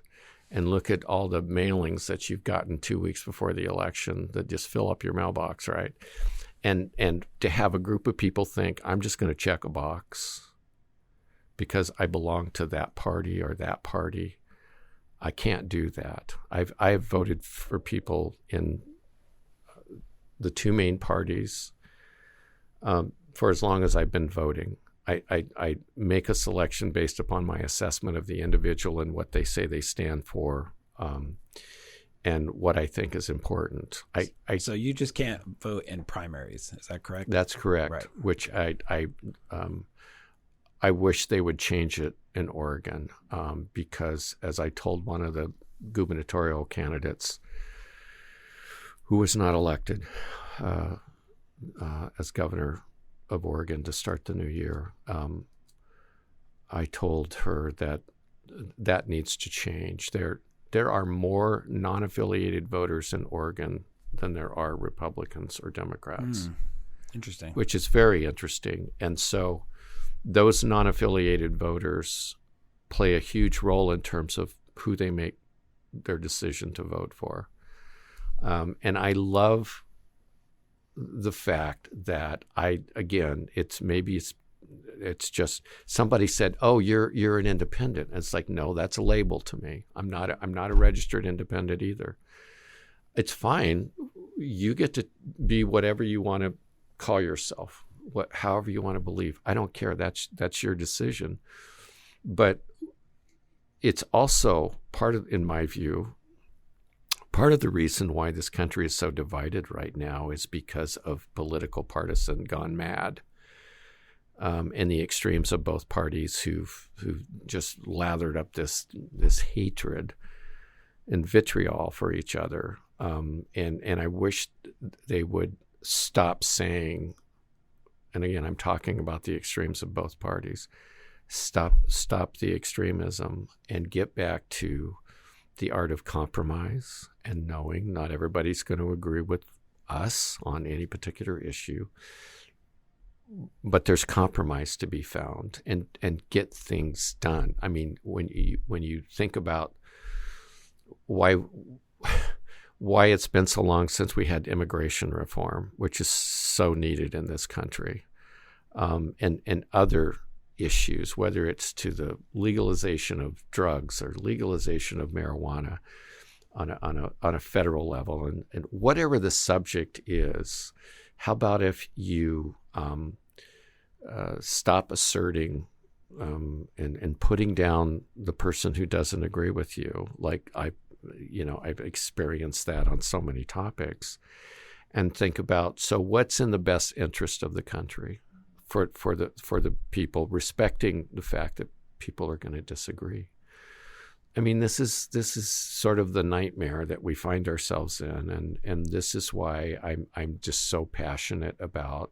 and look at all the mailings that you've gotten 2 weeks before the election that just fill up your mailbox, right? And to have a group of people think, I'm just going to check a box because I belong to that party or that party. I can't do that. I've voted for people in the two main parties for as long as I've been voting. I make a selection based upon my assessment of the individual and what they say they stand for, and what I think is important. So you just can't vote in primaries, is that correct? That's correct. Right. Which I wish they would change it in Oregon, because as I told one of the gubernatorial candidates who was not elected as governor of Oregon to start the new year, I told her that needs to change. There are more non-affiliated voters in Oregon than there are Republicans or Democrats. Interesting. Which is very interesting. And so those non-affiliated voters play a huge role in terms of who they make their decision to vote for. And I love the fact that it's just somebody said, "Oh, you're an independent." And it's like, no, that's a label to me. I'm not a registered independent either. It's fine. You get to be whatever you want to call yourself, however you want to believe. I don't care. That's your decision. But it's also in my view, part of the reason why this country is so divided right now is because of political partisan gone mad, and the extremes of both parties who've just lathered up this hatred and vitriol for each other. And I wish they would stop saying, and again, I'm talking about the extremes of both parties, stop the extremism and get back to the art of compromise and knowing not everybody's going to agree with us on any particular issue, but there's compromise to be found and get things done. I mean, when you think about why it's been so long since we had immigration reform, which is so needed in this country, and other issues, whether it's to the legalization of drugs or legalization of marijuana on a federal level, and whatever the subject is, how about if you stop asserting and putting down the person who doesn't agree with you? Like I've experienced that on so many topics, and think about, so what's in the best interest of the country for the people, respecting the fact that people are going to disagree. I mean, this is sort of the nightmare that we find ourselves in, and this is why I'm just so passionate about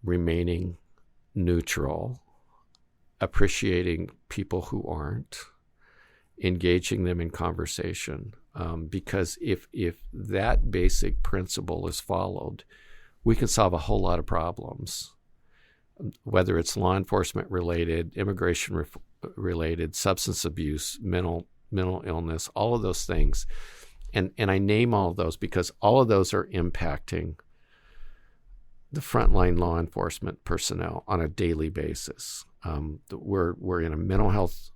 remaining neutral, appreciating people who aren't, engaging them in conversation, because if that basic principle is followed, we can solve a whole lot of problems, whether it's law enforcement related, immigration related, substance abuse, mental illness, all of those things. And I name all of those because all of those are impacting the frontline law enforcement personnel on a daily basis. We're in a mental health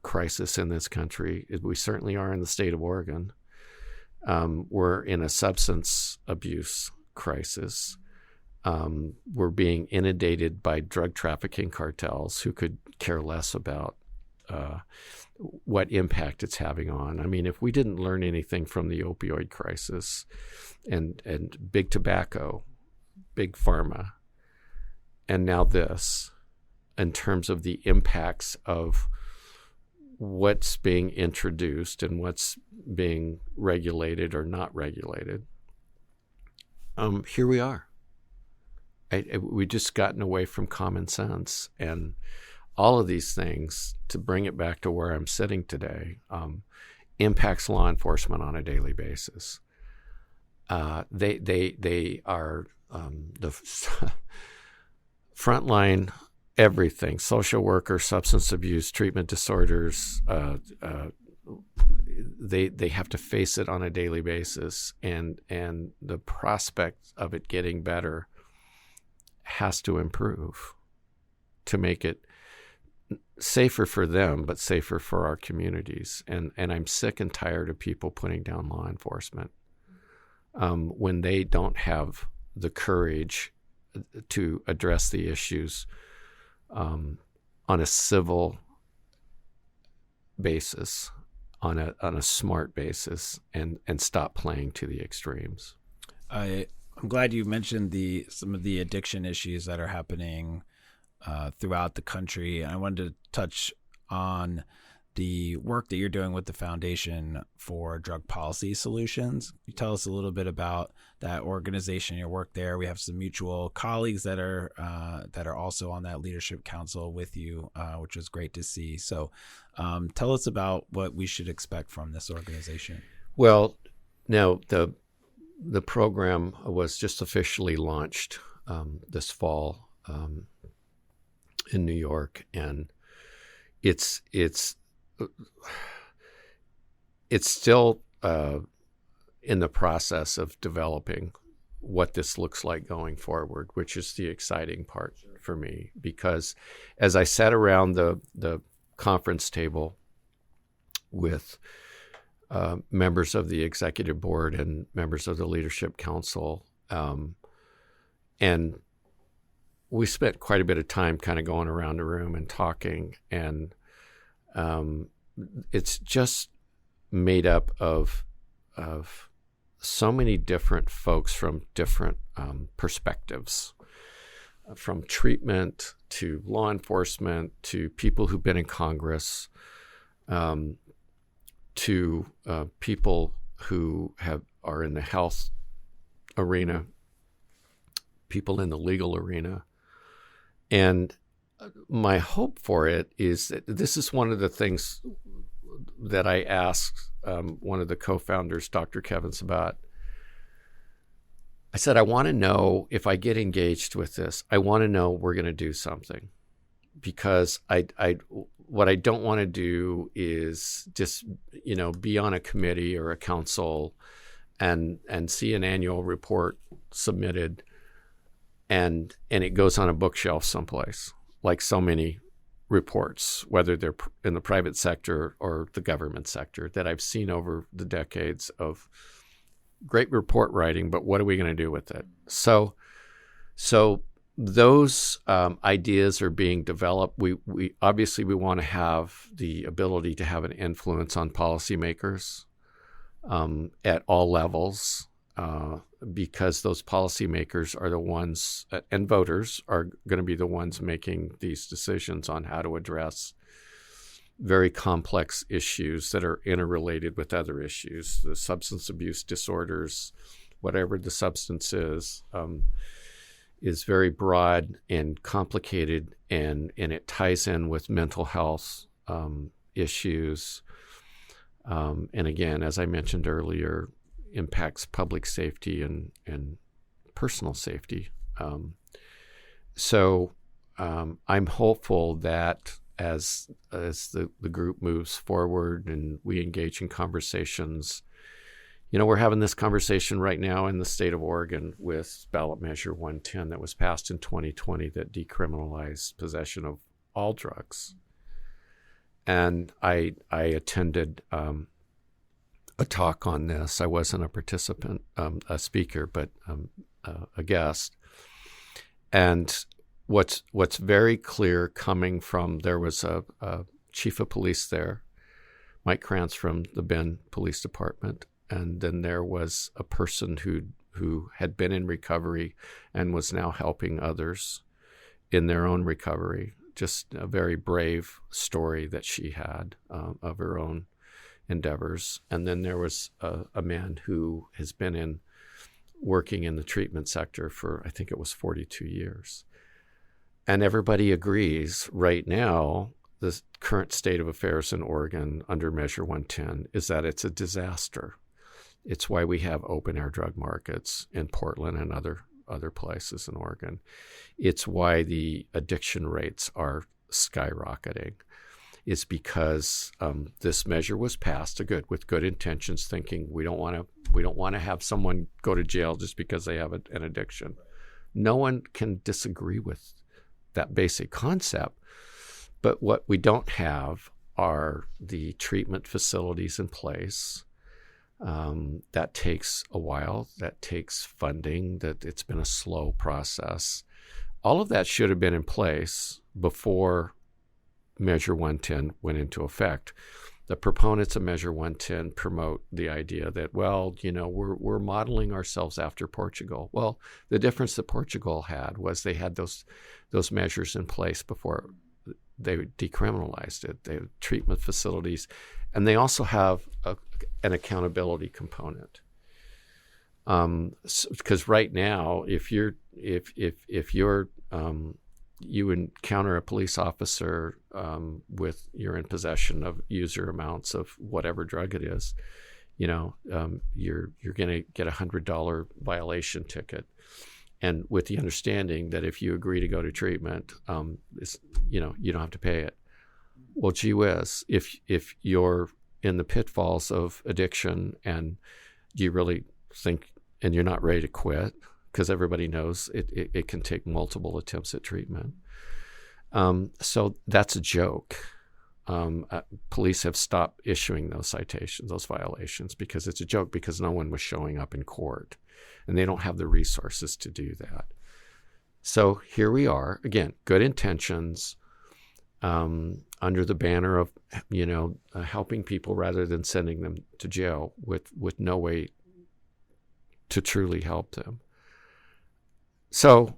crisis in this country. We certainly are in the state of Oregon. We're in a substance abuse crisis. We're being inundated by drug trafficking cartels who could care less about what impact it's having on. I mean, if we didn't learn anything from the opioid crisis and big tobacco, big pharma, and now this, in terms of the impacts of what's being introduced and what's being regulated or not regulated, here we are. We just gotten away from common sense, and all of these things, to bring it back to where I'm sitting today, impacts law enforcement on a daily basis. They are the frontline everything: social workers, substance abuse, treatment disorders. They have to face it on a daily basis, and the prospect of it getting better has to improve to make it safer for them, but safer for our communities. And I'm sick and tired of people putting down law enforcement when they don't have the courage to address the issues on a civil basis, on a smart basis, and stop playing to the extremes. I'm glad you mentioned some of the addiction issues that are happening throughout the country. I wanted to touch on the work that you're doing with the Foundation for Drug Policy Solutions. Can you tell us a little bit about that organization, your work there? We have some mutual colleagues that are also on that leadership council with you, which was great to see. So tell us about what we should expect from this organization. Well, now the program was just officially launched this fall in New York, and it's still in the process of developing what this looks like going forward, which is the exciting part for me. Because as I sat around the conference table with members of the executive board and members of the leadership council, and we spent quite a bit of time kind of going around the room and talking, and it's just made up of so many different folks from different perspectives, from treatment to law enforcement to people who've been in Congress, to people who are in the health arena, people in the legal arena. And my hope for it is that this is one of the things that I asked one of the co-founders, Dr. Kevins, about. I said, I want to know, if I get engaged with this, I want to know we're going to do something. Because what I don't want to do is just, be on a committee or a council and see an annual report submitted and it goes on a bookshelf someplace, like so many reports, whether they're in the private sector or the government sector, that I've seen over the decades of great report writing, but what are we going to do with it? So those ideas are being developed. We obviously want to have the ability to have an influence on policymakers at all levels, because those policymakers are the ones, and voters are going to be the ones making these decisions on how to address very complex issues that are interrelated with other issues. The substance abuse disorders, whatever the substance is very broad and complicated, and it ties in with mental health issues. And again, as I mentioned earlier, impacts public safety and personal safety. So I'm hopeful that as the group moves forward and we engage in conversations, we're having this conversation right now in the state of Oregon with ballot measure 110 that was passed in 2020 that decriminalized possession of all drugs. And I attended a talk on this. I wasn't a participant, a speaker, but a guest. And what's very clear coming from, there was a chief of police there, Mike Krantz from the Bend Police Department, and then there was a person who had been in recovery and was now helping others in their own recovery. Just a very brave story that she had of her own endeavors. And then there was a man who has been working in the treatment sector for, I think it was 42 years. And everybody agrees right now, the current state of affairs in Oregon under Measure 110 is that it's a disaster. It's why we have open-air drug markets in Portland and other places in Oregon. It's why the addiction rates are skyrocketing. It's because this measure was passed with good intentions, thinking we don't want to have someone go to jail just because they have an addiction. No one can disagree with that basic concept. But what we don't have are the treatment facilities in place. That takes a while. That takes funding. That it's been a slow process. All of that should have been in place before Measure 110 went into effect. The proponents of Measure 110 promote the idea that, well, we're modeling ourselves after Portugal. Well, the difference that Portugal had was they had those measures in place before they decriminalized it. They have treatment facilities, and they also have an accountability component. Because right now, if you encounter a police officer you're in possession of user amounts of whatever drug it is, you're going to get $100 violation ticket, and with the understanding that if you agree to go to treatment, you don't have to pay it. Well, gee whiz, if you're in the pitfalls of addiction and you really think and you're not ready to quit, because everybody knows it can take multiple attempts at treatment. So that's a joke. Police have stopped issuing those citations, those violations, because it's a joke, because no one was showing up in court, and they don't have the resources to do that. So here we are, again, good intentions, under the banner of, helping people rather than sending them to jail with no way to truly help them. So,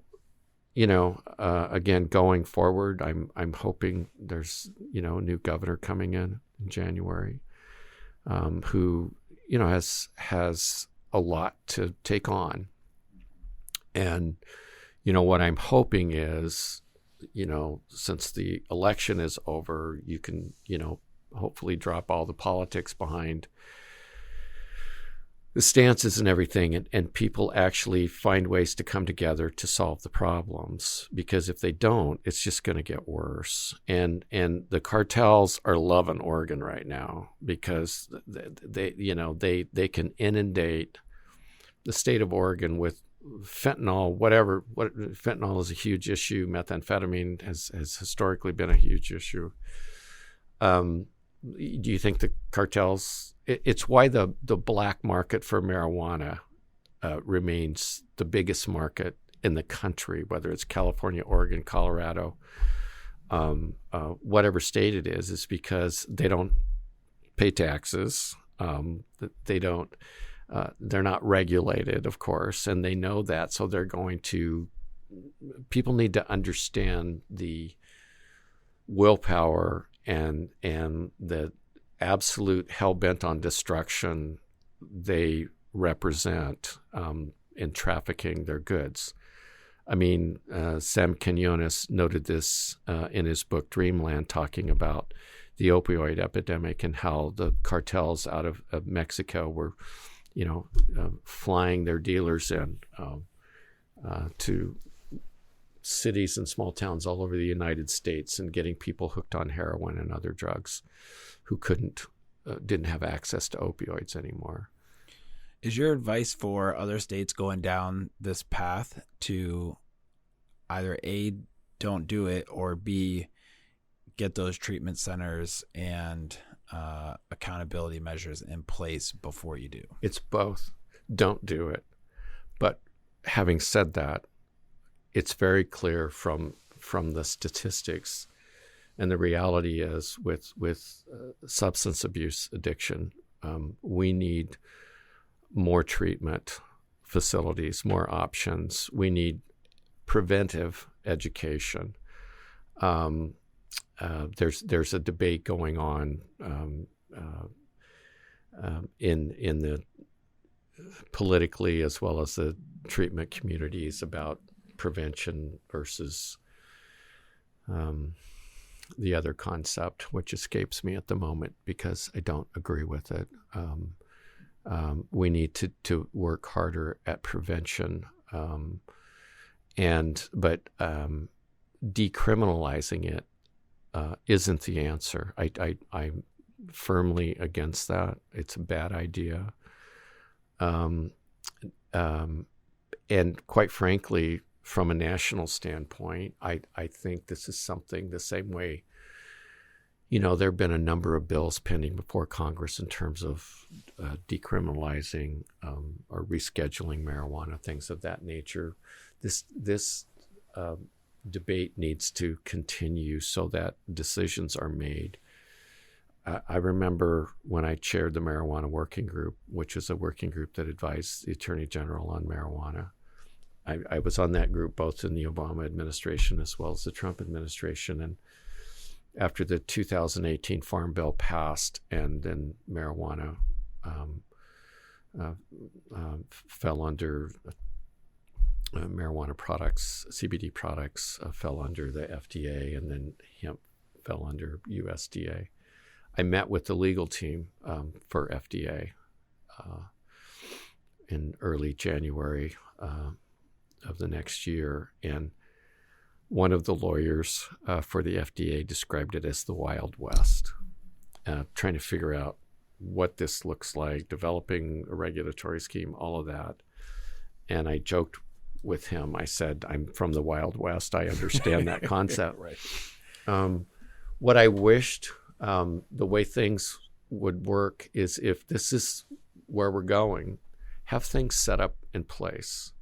again, going forward, I'm hoping there's, a new governor coming in January, who, has a lot to take on. And, what I'm hoping is, since the election is over, you can, hopefully drop all the politics behind the stances and everything, and people actually find ways to come together to solve the problems. Because if they don't, it's just going to get worse. And the cartels are loving Oregon right now, because they can inundate the state of Oregon with fentanyl. Fentanyl is a huge issue. Methamphetamine has historically been a huge issue. Do you think the cartels? It's why the black market for marijuana remains the biggest market in the country, whether it's California, Oregon, Colorado, whatever state it is because they don't pay taxes. They don't. They're not regulated, of course, and they know that. So they're going to. People need to understand the willpower and the absolute hell-bent on destruction they represent in trafficking their goods. I mean, Sam Quinones noted this in his book Dreamland, talking about the opioid epidemic and how the cartels out of Mexico were, flying their dealers in to cities and small towns all over the United States and getting people hooked on heroin and other drugs who didn't have access to opioids anymore. Is your advice for other states going down this path to either A, don't do it, or B, get those treatment centers and accountability measures in place before you do? It's both. Don't do it. But having said that, it's very clear from the statistics And the reality is with substance abuse addiction, we need more treatment facilities, more options. We need preventive education. There's a debate going on in the politically as well as the treatment communities about prevention versus the other concept, which escapes me at the moment because I don't agree with it. We need to work harder at prevention, but decriminalizing it isn't the answer. I'm firmly against that. It's a bad idea. And quite frankly, from a national standpoint, I think this is something the same way, there have been a number of bills pending before Congress in terms of decriminalizing or rescheduling marijuana, things of that nature. This debate needs to continue so that decisions are made. I remember when I chaired the Marijuana Working Group, which is a working group that advised the Attorney General on marijuana. I was on that group both in the Obama administration as well as the Trump administration. And after the 2018 Farm Bill passed and then marijuana fell under marijuana products, CBD products fell under the FDA, and then hemp fell under USDA. I met with the legal team for FDA in early January of the next year, and one of the lawyers for the FDA described it as the Wild West, trying to figure out what this looks like, developing a regulatory scheme, all of that. And I joked with him. I said, I'm from the Wild West. I understand that concept. Right. What I wished the way things would work is if this is where we're going, have things set up in place.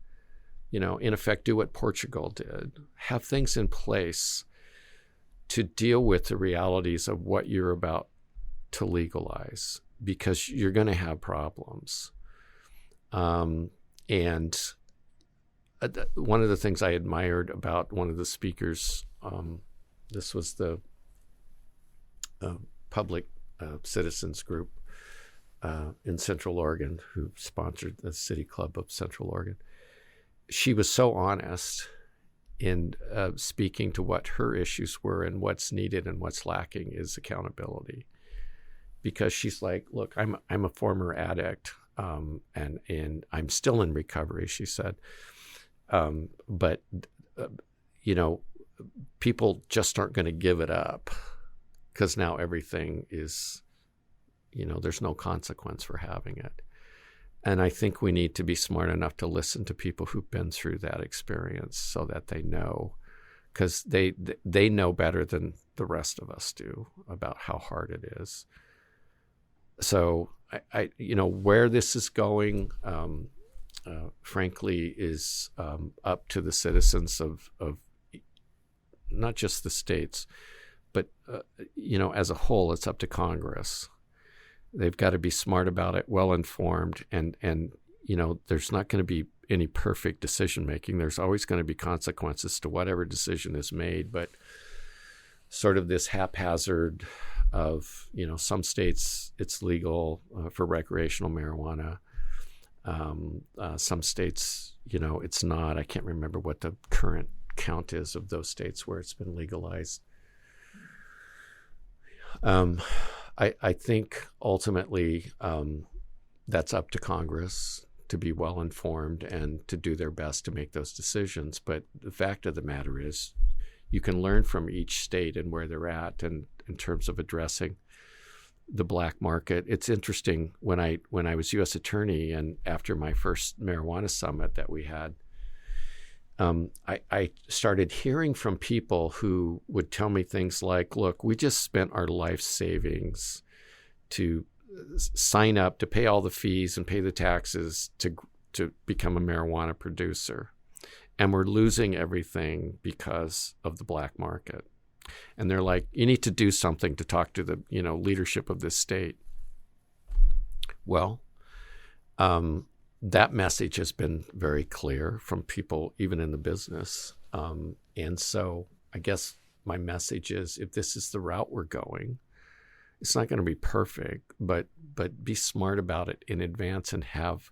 In effect, do what Portugal did. Have things in place to deal with the realities of what you're about to legalize, because you're going to have problems. And one of the things I admired about one of the speakers, this was the public citizens group in Central Oregon who sponsored the City Club of Central Oregon. She was so honest in speaking to what her issues were, and what's needed and what's lacking is accountability. Because she's like, look, I'm a former addict, and I'm still in recovery, she said. But people just aren't going to give it up because now everything is, there's no consequence for having it. And I think we need to be smart enough to listen to people who've been through that experience so that they know, because they know better than the rest of us do about how hard it is. So I where this is going, frankly, is up to the citizens of not just the states, but as a whole, it's up to Congress. They've got to be smart about it, well informed, and there's not going to be any perfect decision making. There's always going to be consequences to whatever decision is made, but sort of this haphazard of some states it's legal for recreational marijuana. Some states, it's not. I can't remember what the current count is of those states where it's been legalized. I think ultimately that's up to Congress to be well informed and to do their best to make those decisions. But the fact of the matter is, you can learn from each state and where they're at, and in terms of addressing the black market. It's interesting, when I was U.S. Attorney and after my first marijuana summit that we had, I started hearing from people who would tell me things like, look, we just spent our life savings to sign up, to pay all the fees and pay the taxes to become a marijuana producer. And we're losing everything because of the black market. And they're like, you need to do something to talk to the, leadership of this state. Well, that message has been very clear from people, even in the business. And so I guess my message is, if this is the route we're going, it's not going to be perfect, but be smart about it in advance and have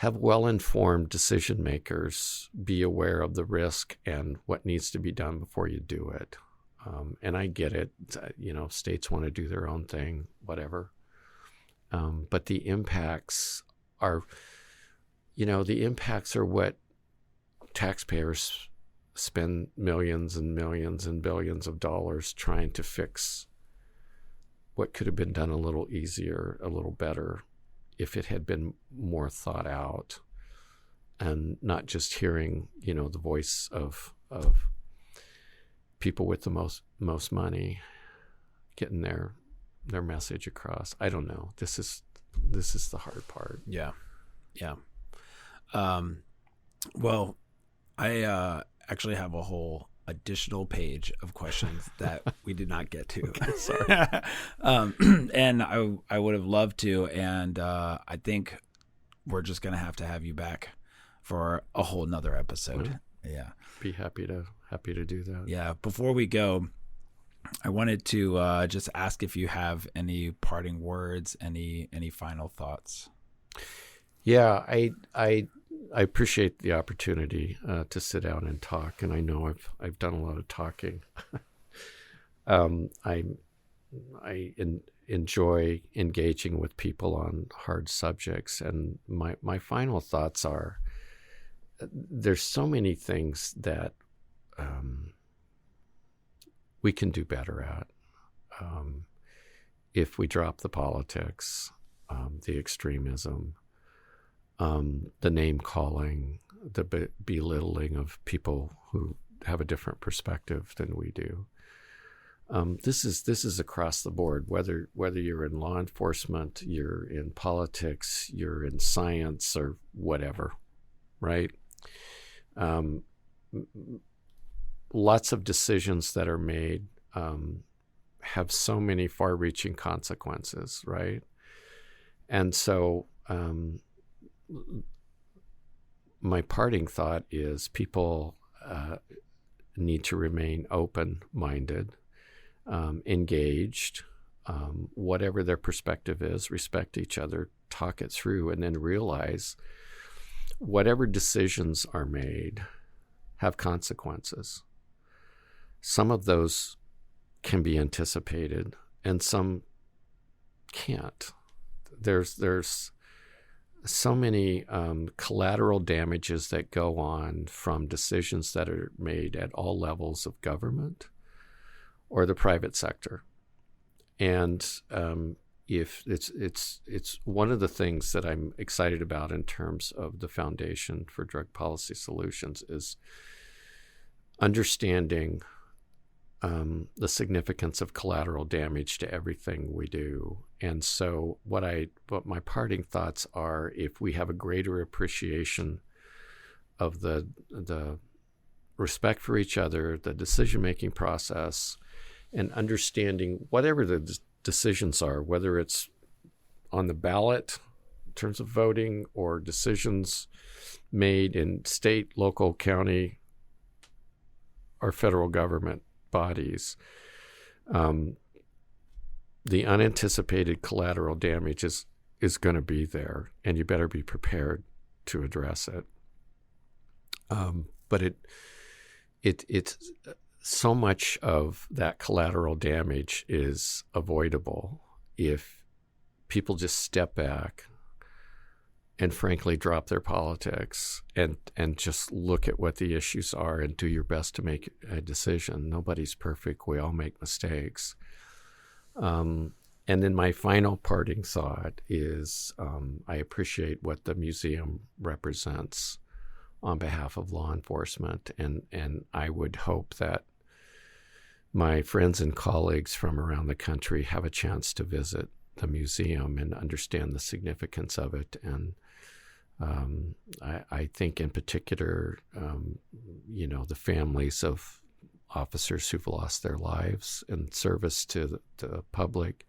well-informed decision makers be aware of the risk and what needs to be done before you do it. And I get it. States want to do their own thing, whatever. But the impacts are what taxpayers spend millions and millions and billions of dollars trying to fix what could have been done a little easier, a little better, if it had been more thought out, and not just hearing, the voice of people with the most money getting their message across. I don't know. This is the hard part. Yeah. Well, I actually have a whole additional page of questions that we did not get to. Okay, sorry. And I would have loved to, and I think we're just going to have you back for a whole nother episode. Yeah. Be happy to do that. Yeah. Before we go, I wanted to just ask if you have any parting words, any final thoughts. Yeah, I appreciate the opportunity to sit down and talk, and I know I've done a lot of talking. I enjoy engaging with people on hard subjects, and my final thoughts are: there's so many things that we can do better at if we drop the politics, the extremism, the name calling, the belittling of people who have a different perspective than we do. This is across the board, whether you're in law enforcement, you're in politics, you're in science, or whatever, right? Lots of decisions that are made have so many far-reaching consequences, right? And so my parting thought is people need to remain open-minded, engaged, whatever their perspective is, respect each other, talk it through, and then realize whatever decisions are made have consequences. Some of those can be anticipated, and some can't. There's so many collateral damages that go on from decisions that are made at all levels of government or the private sector. And if it's one of the things that I'm excited about in terms of the Foundation for Drug Policy Solutions is understanding the significance of collateral damage to everything we do. And so what my parting thoughts are, if we have a greater appreciation of the respect for each other, the decision-making process, and understanding whatever the decisions are, whether it's on the ballot in terms of voting or decisions made in state, local, county, or federal government bodies, the unanticipated collateral damage is going to be there, and you better be prepared to address it. But it's so much of that collateral damage is avoidable if people just step back and frankly drop their politics and just look at what the issues are and do your best to make a decision. Nobody's perfect. We all make mistakes. And then my final parting thought is I appreciate what the museum represents on behalf of law enforcement, and I would hope that my friends and colleagues from around the country have a chance to visit the museum and understand the significance of it. And I think in particular, the families of officers who've lost their lives in service to the public.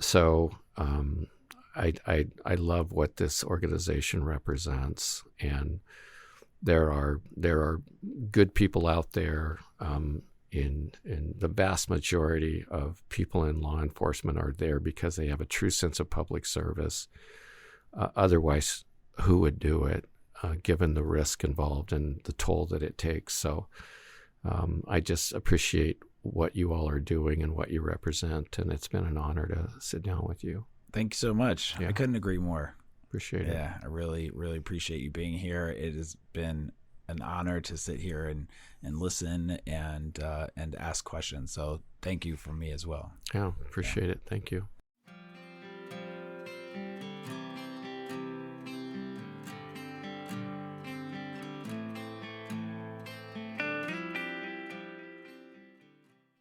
So I love what this organization represents, and there are good people out there. In the vast majority of people in law enforcement are there because they have a true sense of public service. Otherwise, who would do it, given the risk involved and the toll that it takes? So I just appreciate what you all are doing and what you represent, and it's been an honor to sit down with you. Thank you so much. Yeah. I couldn't agree more. Appreciate it. Yeah, I really, really appreciate you being here. It has been an honor to sit here and listen and ask questions. So thank you from me as well. Yeah, appreciate it. Thank you.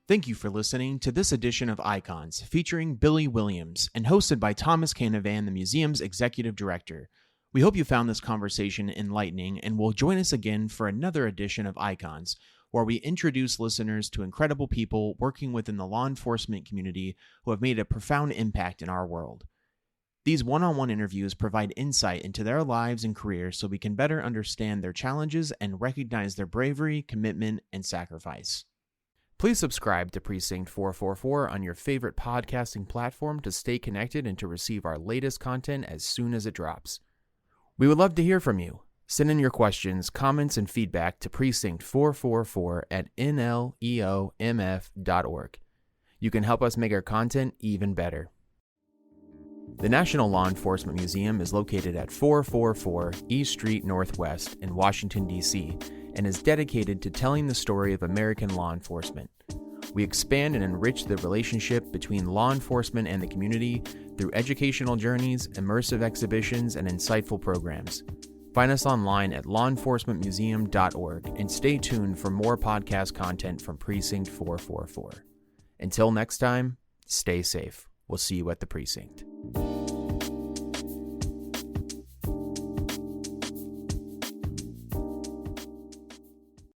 Thank you for listening to this edition of Icons, featuring Billy Williams and hosted by Thomas Canavan, the museum's executive director. We hope you found this conversation enlightening and will join us again for another edition of Icons, where we introduce listeners to incredible people working within the law enforcement community who have made a profound impact in our world. These one-on-one interviews provide insight into their lives and careers so we can better understand their challenges and recognize their bravery, commitment, and sacrifice. Please subscribe to Precinct 444 on your favorite podcasting platform to stay connected and to receive our latest content as soon as it drops. We would love to hear from you. Send in your questions, comments, and feedback to precinct444@nleomf.org. You can help us make our content even better. The National Law Enforcement Museum is located at 444 East Street Northwest in Washington, D.C., and is dedicated to telling the story of American law enforcement. We expand and enrich the relationship between law enforcement and the community through educational journeys, immersive exhibitions, and insightful programs. Find us online at lawenforcementmuseum.org and stay tuned for more podcast content from Precinct 444. Until next time, stay safe. We'll see you at the precinct.